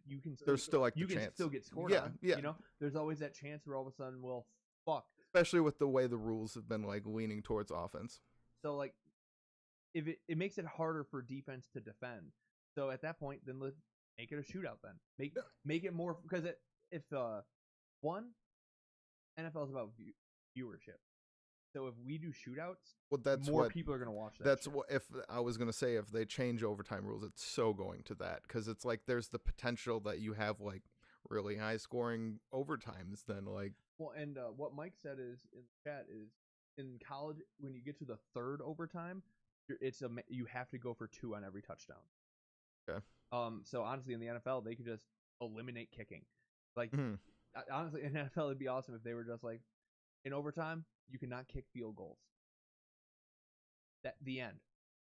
you can still, There's still, like, the you can chance. still get scored Yeah, on. yeah. You know, there's always that chance where all of a sudden, well, fuck. Especially with the way the rules have been like leaning towards offense. So like, if it makes it harder for defense to defend. So at that point, then let's make it a shootout. Then make it more, because if one, NFL is about viewership. So if we do shootouts, Well, that's more what people are gonna watch that. that's shit. what if I was gonna say if they change overtime rules, it's so going to that because it's like there's the potential that you have like really high scoring overtimes. Then like Well, and what Mike said is in the chat is in college when you get to the third overtime, you have to go for 2 on every touchdown. Okay. So honestly, in the NFL, they could just eliminate kicking. Like Mhm. honestly, in the NFL, it'd be awesome if they were just like, in overtime, you cannot kick field goals. That the end.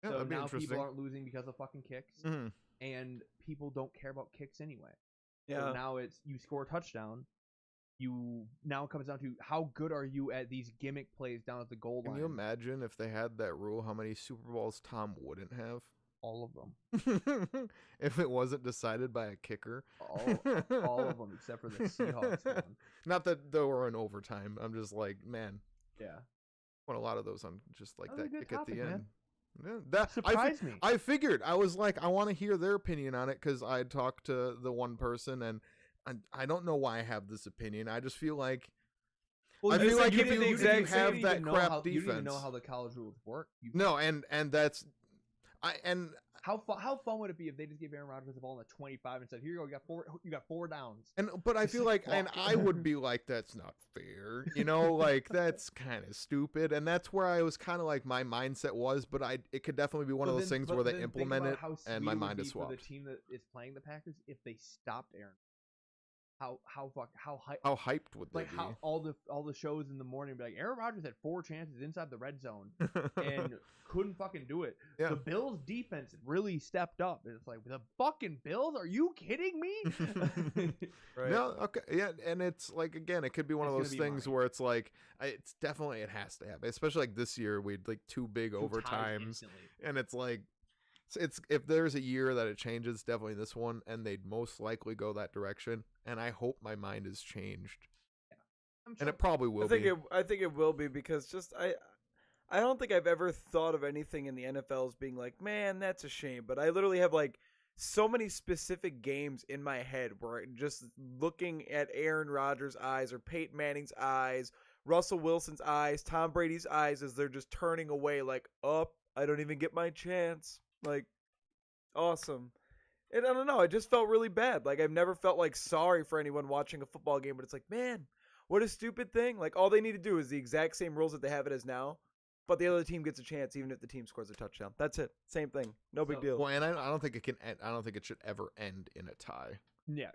Yeah, So that'd be now interesting. people aren't losing because of fucking kicks, Mhm. and people don't care about kicks anyway. Yeah. So now it's you score a touchdown. Now it comes down to how good are you at these gimmick plays down at the goal line. Can you imagine if they had that rule, how many Super Bowls Tom wouldn't have? All of them. If it wasn't decided by a kicker. All of them except for the Seahawks one. Not that they were in overtime. I'm just like, man, Yeah. want a lot of those on just like That was that a good kick topic, at the man. end. Yeah, that Surprised me. I figured. I was like, I want to hear their opinion on it because I talked to the one person, and I don't know why I have this opinion. I just feel like I feel like if you have that crap you didn't even know defense, how the college rules work. no, and that's How fun would it be if they just gave Aaron Rodgers the ball in the 25 and said, "Here you go, you got four downs." but I Just feel like, and fuck. I would be like, that's not fair, like that's kind of stupid, and that's where I was kind of like my mindset was, but it could definitely be one of those things where they implement it, and my mind is swapped. For the team that is playing the Packers, if they stopped Aaron, how hyped would they like be? how all the shows in the morning be like Aaron Rodgers had 4 chances inside the red zone and couldn't fucking do it. Yeah. The Bills defense really stepped up. It's like the fucking Bills? Are you kidding me? Right. No, okay, yeah, and it's like again, it could be one of It's those gonna be things mine. where it's like it has to happen, especially like this year we had like 2 big Two ties overtimes, instantly. and it's like it's if there's a year that it changes, definitely this one, and they'd most likely go that direction, and I hope my mind is changed, I'm and sure- it probably will be. I think it will be because just I don't think I've ever thought of anything in the NFL as being like, man, that's a shame. But I literally have like so many specific games in my head where just looking at Aaron Rodgers' eyes or Peyton Manning's eyes, Russell Wilson's eyes, Tom Brady's eyes as they're just turning away like, oh, I don't even get my chance. Like, awesome. And I don't know, it just felt really bad. Like, I've never felt like sorry for anyone watching a football game, but it's like, man, what a stupid thing. Like, all they need to do is the exact same rules that they have it as now, but the other team gets a chance even if the team scores a touchdown. That's it. Same thing. No big deal. Well, and I don't think it can. I don't think it should ever end in a tie. Yeah.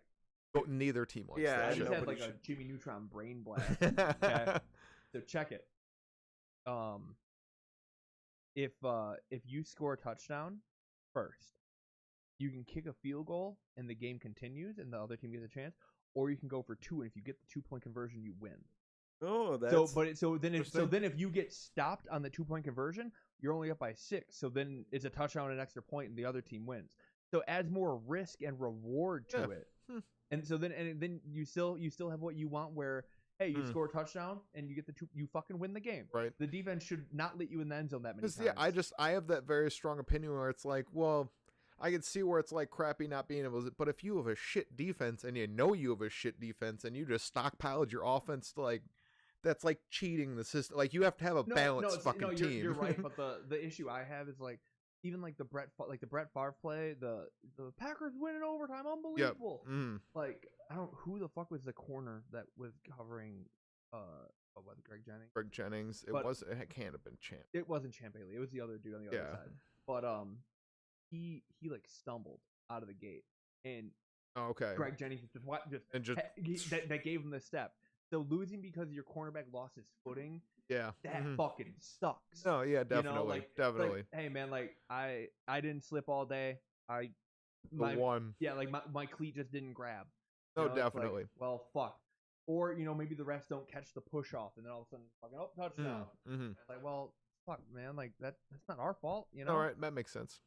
But neither team wants Yeah, I that just shit. had nobody like a should. Jimmy Neutron brain blast. Okay. So check it. If you score a touchdown first, you can kick a field goal and the game continues and the other team gets a chance, or you can go for 2 and if you get the 2-point conversion, you win. Oh, that's So then Interesting. if you get stopped on the 2-point conversion, you're only up by 6. So then it's a touchdown and an extra point and the other team wins. So it adds more risk and reward to Yeah. it. And so then you still have what you want where hey, you score a touchdown and you get the 2, you fucking win the game. Right. The defense should not let you in the end zone that many 'Cause, times. yeah, I have that very strong opinion where it's like, well, I can see where it's like crappy not being able to, but if you have a shit defense and you have a shit defense and you just stockpiled your offense to like, that's like cheating the system. Like you have to have a balanced fucking team. You're right, but the issue I have is like even like the Brett Favre play, the Packers win in overtime, Yep. unbelievable. Mm. Like I don't who the fuck was the corner that was covering Greg Jennings? Greg Jennings. But- It can't have been Champ. It wasn't Champ Bailey. It was the other dude on the other Yeah. side. But he like stumbled out of the gate and Oh, okay. Greg Jennings And just that gave him the step. So losing because your cornerback lost his footing, yeah. that Mhm. fucking sucks. No, yeah, You definitely, know, like, definitely. Like, hey man, like I didn't slip all day. The My one. yeah, like my cleat just didn't grab. No, You know, it's like, definitely. well, fuck. Or maybe the refs don't catch the push off, and then all of a sudden, fucking touchdown. Mm-hmm. It's like, well, fuck, man, like that's not our fault, All right, that makes sense.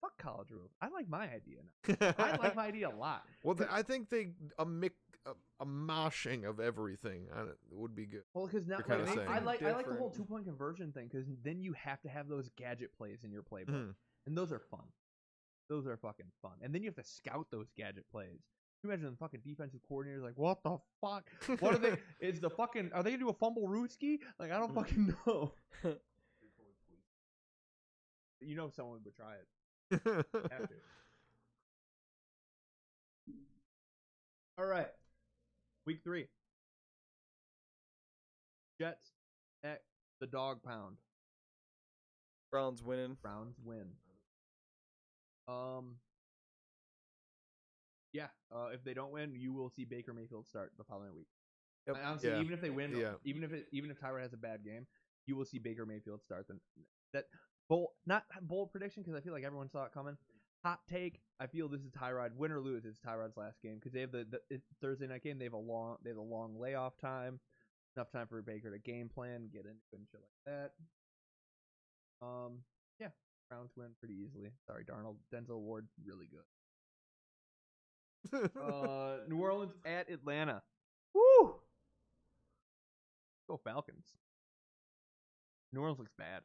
fuck college rules. I like my idea now. I like my idea a lot. Well, I think a moshing of everything would be good. Well, because now You're kinda saying. I like the whole Different. 2-point conversion thing because then you have to have those gadget plays in your playbook, Mhm. and those are fun. Those are fucking fun, and then you have to scout those gadget plays. Can you imagine the fucking defensive coordinator's like, what the fuck? What are they? Is the fucking? Are they gonna do a fumble Rooski? Like I don't fucking know. Someone would try it. Have to. All right. Week 3. Jets at the dog pound. Browns winning. Browns win. Yeah. If they don't win, you will see Baker Mayfield start the following week. Yep. Honestly, Yeah. even if they win, Yeah. even if Tyrod has a bad game, you will see Baker Mayfield start that bold, not bold prediction because I feel like everyone saw it coming. Hot take: I feel this is Tyrod. Win or lose, it's Tyrod's last game because they have it's Thursday night game. They have a long layoff time, enough time for Baker to game plan, get into it and shit like that. Yeah, Browns win pretty easily. Sorry, Darnold. Denzel Ward, really good. New Orleans at Atlanta. Woo! Go Falcons. New Orleans looks bad.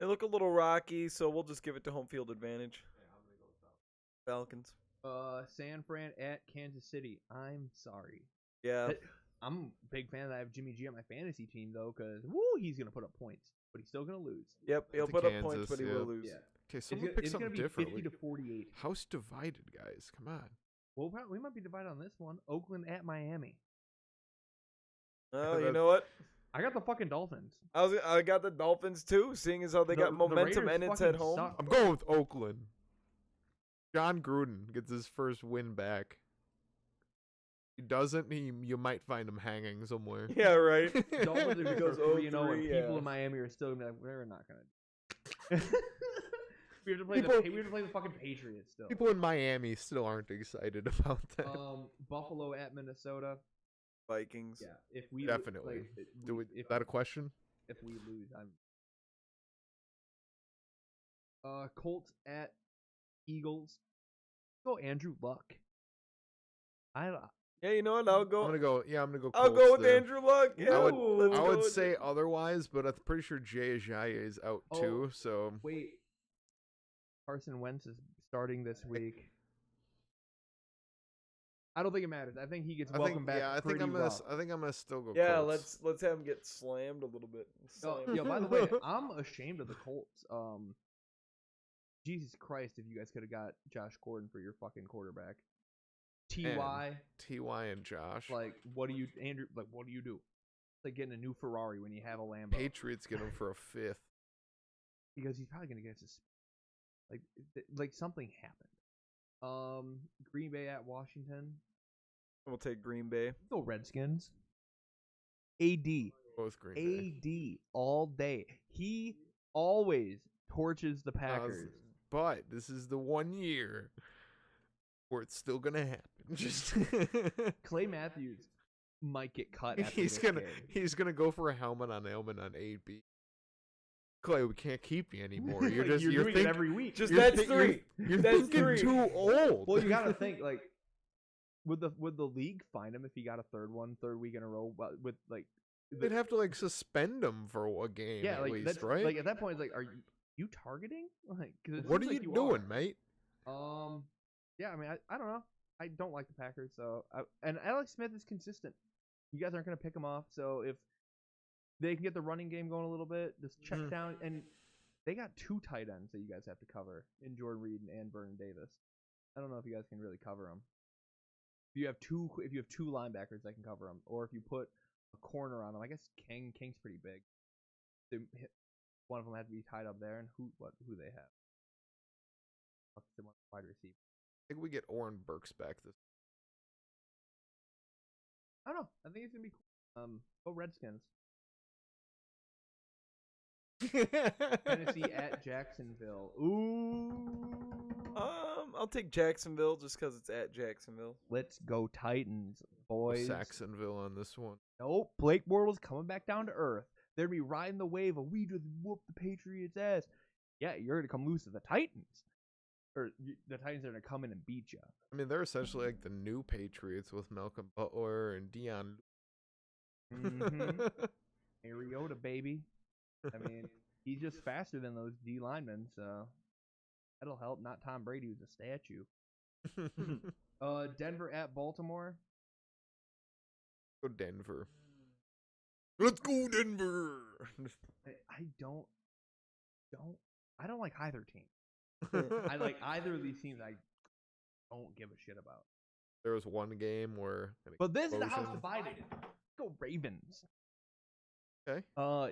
They look a little rocky, so we'll just give it to home field advantage. Falcons. San Fran at Kansas City. I'm sorry. Yeah. I'm a big fan that I have Jimmy G on my fantasy team though, because he's gonna put up points, but he's still gonna lose. Yep. He'll to put up points, Kansas, but he yeah. will lose. Yeah. Okay, It's someone gonna, pick it's gonna something be different. 50 to 48. House divided, guys. Come on. Well, we might be divided on this one. Oakland at Miami. Oh, Yeah, you know what? I got the fucking Dolphins. I got the Dolphins too, seeing as how they got momentum Raiders and it's fucking at home. suck. I'm going with Oakland. John Gruden gets his first win back. He doesn't, you might find him hanging somewhere. Yeah, right. Dolphins are gonna Goes go 3-0, and 0-3, people yeah. in Miami are still gonna be like, we're not gonna. we have to play People- we have to play the fucking Patriots still. People in Miami still aren't excited about that. Buffalo at Minnesota. Vikings. Yeah, if we Definitely. Is that a question? if we lose, I'm. Colts at Eagles. Go Andrew Luck. Yeah, you know what? I'll go. I'm gonna go. Yeah, I'm gonna go. I'll Colts go with there. Andrew Luck. Yeah, I would. let's I go would with say it. otherwise, but I'm pretty sure Jay Ajayi is out Oh. too. So Wait, Carson Wentz is starting this week. I don't think it matters. I think he gets I welcome think. back. Yeah, I think pretty I'm gonna. well. I think I'm gonna still go. Yeah, Colts. let's have him get slammed a little bit. Oh, Slammed. yeah, by the way, I'm ashamed of the Colts. Jesus Christ, if you guys could have got Josh Gordon for your fucking quarterback. Ty, Ty and Josh. like, what do you, Andrew? Like, what do you do? It's like getting a new Ferrari when you have a Lambo. Patriots get him for a fifth. Because he's probably gonna get like something happened. Green Bay at Washington. We'll take Green Bay. Go Redskins. AD. Both Green Bay. AD all day. He always torches the Packers. But this is the 1 year where it's still gonna happen. Just Clay Matthews might get cut. After he's this gonna game. he's gonna go for a helmet on AB. Clay, we can't keep you anymore. You're Like, just you're doing think- it every week. Just you're that's thi- three. You're That's thinking three. too old. Well, you gotta think like, would the league find him if he got a third week in a row? With like, they'd have to like suspend him for a game yeah, at like least, that's, right? Like at that point, it's like, are you targeting? Like, 'cause it What are seems you like doing, mate? Yeah, I mean, I don't know. I don't like the Packers, and Alex Smith is consistent. You guys aren't gonna pick him off, so if they can get the running game going a little bit, just check down, and they got two tight ends that you guys have to cover in Jordan Reed and Vernon Davis. I don't know if you guys can really cover them. If you have two linebackers that can cover them, or if you put a corner on them, I guess King's pretty big. One of them had to be tied up there, and who they have? They want wide receiver. I think we get Oren Burks back this. I don't know. I think it's gonna be cool. Go Redskins. Tennessee at Jacksonville. Ooh. I'll take Jacksonville just because it's at Jacksonville. Let's go Titans, boys. Saxonville on this one. Nope. Blake Bortles coming back down to earth. They're gonna be riding the wave of we just whoop the Patriots' ass. Yeah, you're gonna come loose to the Titans. Or the Titans are gonna come in and beat you. I mean, they're essentially like the new Patriots with Malcolm Butler and Dion. Mm-hmm. Mariota, baby. I mean, he's just faster than those D linemen, so that'll help. Not Tom Brady, who's a statue. Denver at Baltimore. Go Denver. Let's go Denver. I don't like either team. I like either of these teams. I don't give a shit about. There was one game where. But this is the house explosion. divided. Go Ravens. Okay.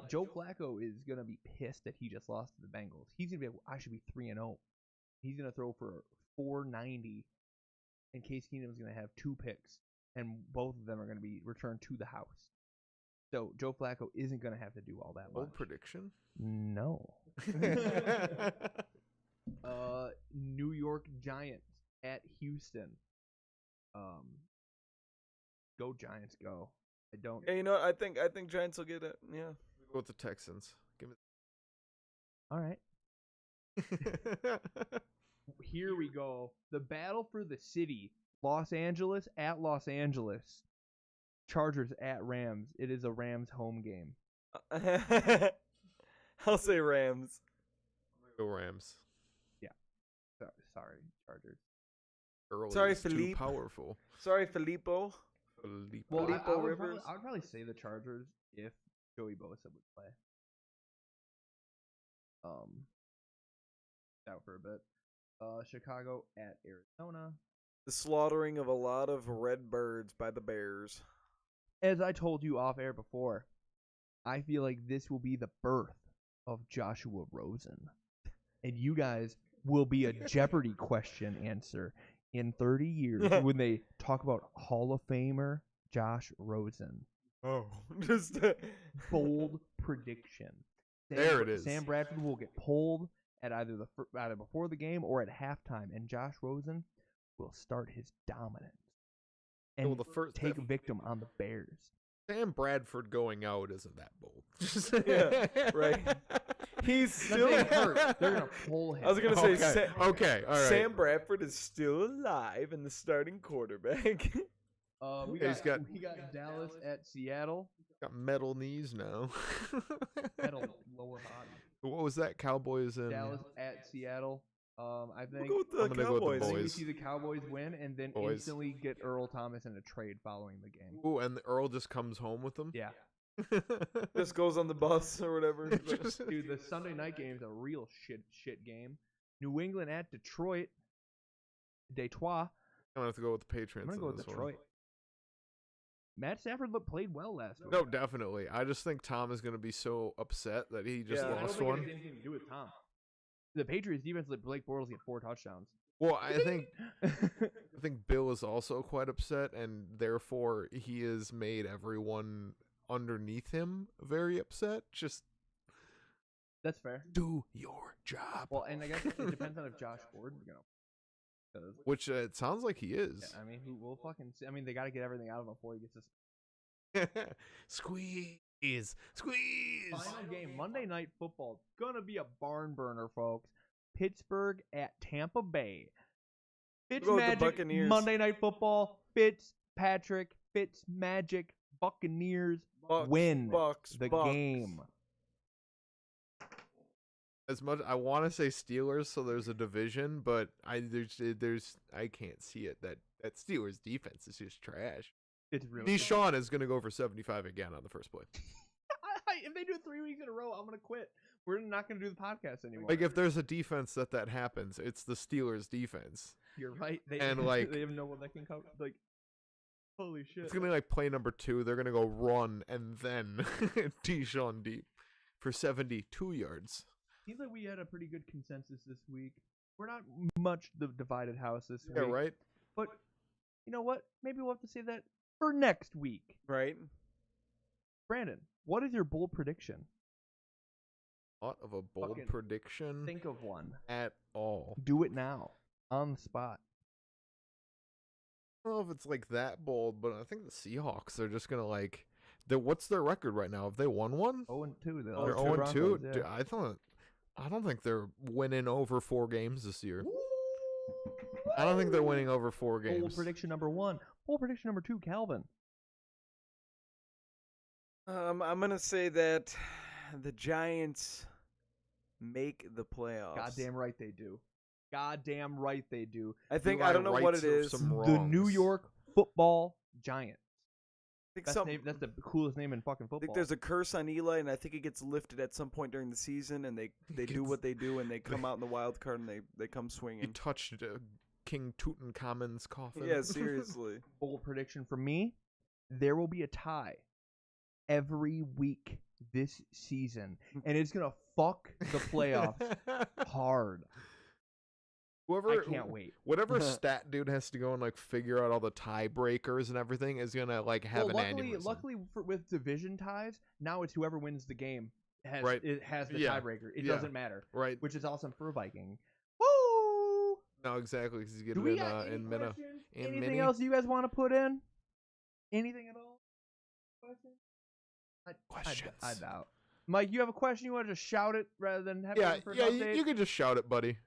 Joe Flacco is gonna be pissed that he just lost to the Bengals. He's gonna be like, I should be 3-0. He's gonna throw for 490, and Case Keenum's gonna have 2 picks and both of them are going to be returned to the house. So Joe Flacco isn't going to have to do all that Bold much. prediction. No. New York Giants at Houston. Go Giants, go. I don't. Yeah, you know, I think Giants will get it. Yeah. Go with the Texans. Give All right. it. Here we go. The battle for the city. Los Angeles at Los Angeles. Chargers at Rams. It is a Rams home game. I'll say Rams. Go Rams. Sorry, Chargers. Early Sorry, is too Philippe. powerful. Sorry, Filippo. Well, Filippo I would Rivers? probably say the Chargers if Joey Bosa would play. Out for a bit. Chicago at Arizona. The slaughtering of a lot of red birds by the Bears. As I told you off air before, I feel like this will be the birth of Joshua Rosen. And you guys will be a Jeopardy question answer in 30 years when they talk about Hall of Famer Josh Rosen. Oh, just Bold prediction. There it is. Sam Bradford will get pulled at either before the game or at halftime, and Josh Rosen will start his dominance and Well, the first take victim on the Bears. Sam Bradford going out isn't that bold. Yeah, right. He's still hurt. They're gonna pull him. I was gonna say Okay. Okay, all right. Sam Bradford is still alive and the starting quarterback. We He's got got- Dallas at Seattle. Got metal knees now. Metal lower body. What was that? Cowboys and Dallas at Seattle. I think We'll go with the I'm gonna go with the Cowboys. I think we boys. see the Cowboys win and then Boys. instantly get Earl Thomas in a trade following the game. Ooh, and Earl just comes home with them. Yeah, Just goes on the bus or whatever. dude, the Sunday night game is a real shit game. New England at Detroit. Detroit. I'm gonna have to go with the Patriots. I'm gonna go on with this Detroit. Matt Stafford played well last week. One. No, definitely. I just think Tom is gonna be so upset that he just Yeah. I don't lost think it one. has anything to do with Tom. The Patriots defense let Blake Bortles get 4 touchdowns. Well, I think Bill is also quite upset, and therefore he has made everyone underneath him very upset. Just That's fair. do your job. Well, and I guess it depends on if Josh Gordon's gonna. 'Cause, Which it sounds like he is. I mean, who will fucking? I mean, they got to get everything out of him before he gets this Squeeze. final game. Monday Night Football. It's gonna be a barn burner, folks. Pittsburgh at Tampa Bay. Go with the Fitzmagic. Buccaneers. Monday Night Football. Fitzpatrick. Fitzmagic. Buccaneers win the game. As much I want to say Steelers, so there's a division, but I can't see it. That Steelers defense is just trash. It's really. Deshaun is gonna go for 75 again on the first play. If they do it 3 weeks in a row, I'm gonna quit. We're not gonna do the podcast anymore. Like if there's a defense that happens, it's the Steelers defense. You're right. They, And, like- they have no one that can cover. Like, holy shit. It's gonna be like play number 2. They're gonna go run and then Deshaun deep for 72 yards. Seems like we had a pretty good consensus this week. We're not much the divided house this Yeah, week. right. But you know what? Maybe we'll have to say that for next week. Right? Brandon, what is your bold prediction? Not of a bold Fucking prediction Think of one. at all. Do it now. On the spot. I don't know if it's like that bold, but I think the Seahawks are just gonna like. What's their record right now? Have they won one? 0-2. They're 0-2. 0-2. Yeah. Dude, I don't think they're winning over 4 games this year. I don't think they're winning over 4 games. Bold prediction number 1. Bold prediction number 2, Calvin. I'm gonna say that the Giants make the playoffs. Goddamn right they do. Goddamn right they do. I think Eli I don't know what rights it or is. some The New wrongs. York Football Giants. I think That's, some, name, that's the coolest name in fucking I football. think there's a curse on Eli, and I think it gets lifted at some point during the season, and they do what they do, and they come out in the wild card, and they come He swinging. touched King Tutankhamun's coffin. Yeah, seriously. bold prediction from me. There will be a tie every week this season, and it's gonna fuck the playoffs hard. Whoever I can't wait. Whatever stat dude has to go and like figure out all the tiebreakers and everything is gonna like have Well, an aneurysm. luckily with division ties, now it's whoever wins the game has Right. it has the Yeah. tiebreaker. It Yeah. doesn't matter, Right. which is awesome for Viking. Woo! No, exactly. Because you get Do it we in got any in Minna. questions? in Anything Mini? else you guys want to put in? Anything at all? Questions? Questions. I doubt. Mike, you have a question? You want to just shout it rather than have Yeah, it for an yeah. update? You can just shout it, buddy.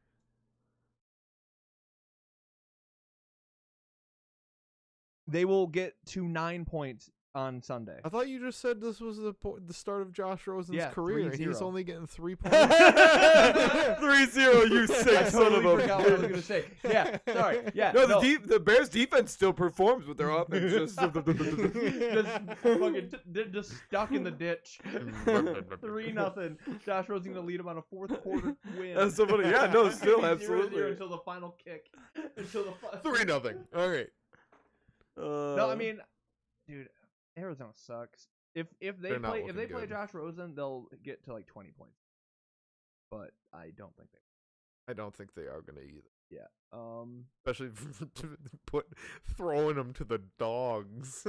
They will get to 9 points on Sunday. I thought you just said this was the start of Josh Rosen's Yeah, career. 3-0. He's only getting 3 points. 3-0, you sick I son of totally a forgot what I was bitch. gonna say. Yeah, sorry. Yeah, No, the Bears defense still performs with their offense. just fucking just stuck in the ditch. 3-0. Josh Rosen gonna lead him on a fourth quarter win. That's so funny. Yeah, no, still 0-0 absolutely. until the final kick. Until the 3-0. All right. No, I mean, dude, Arizona sucks. If they They're not play looking play good. Josh Rosen, they'll get to like 20 points. But I don't think they. I don't think they are gonna either. Yeah. Especially throwing them to the dogs.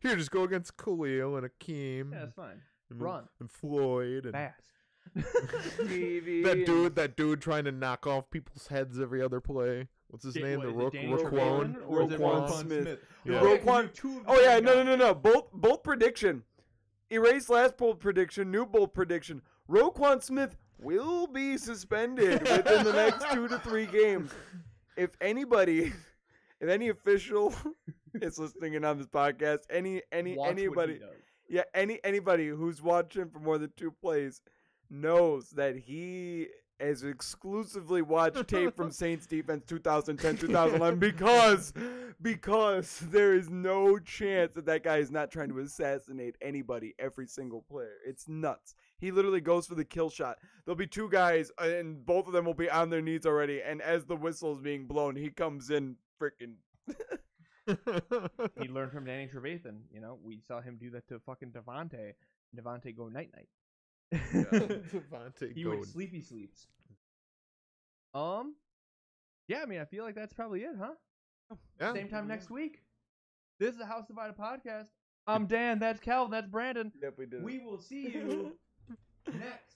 Here, just go against Khalil and Akeem. Yeah, it's fine. and, Run and Floyd and fast. that dude trying to knock off people's heads every other play. What's his name? The Roquan Roquan. or is it Roquan Roquan Smith. Yeah. Roquan. Oh yeah, no. Bold prediction. Erase last bold prediction. New bold prediction. Roquan Smith will be suspended within the next 2 to 3 games. If any official is listening in on this podcast, anybody who's watching for more than 2 plays knows that he has exclusively watched tape from Saints defense 2010-2011 because there is no chance that guy is not trying to assassinate anybody every single player. It's nuts. He literally goes for the kill shot. There'll be 2 guys, and both of them will be on their knees already, and as the whistle is being blown, he comes in freaking... He learned from Danny Trevathan. You know, we saw him do that to fucking Devontae. Devontae go night-night. Devontae He Goad. went sleepy sleeps. Yeah, I mean, I feel like that's probably it, huh? Yeah. Same time next week. This is the House Divided podcast. I'm Dan. That's Calvin. That's Brandon. Yep, we did. We will see you next.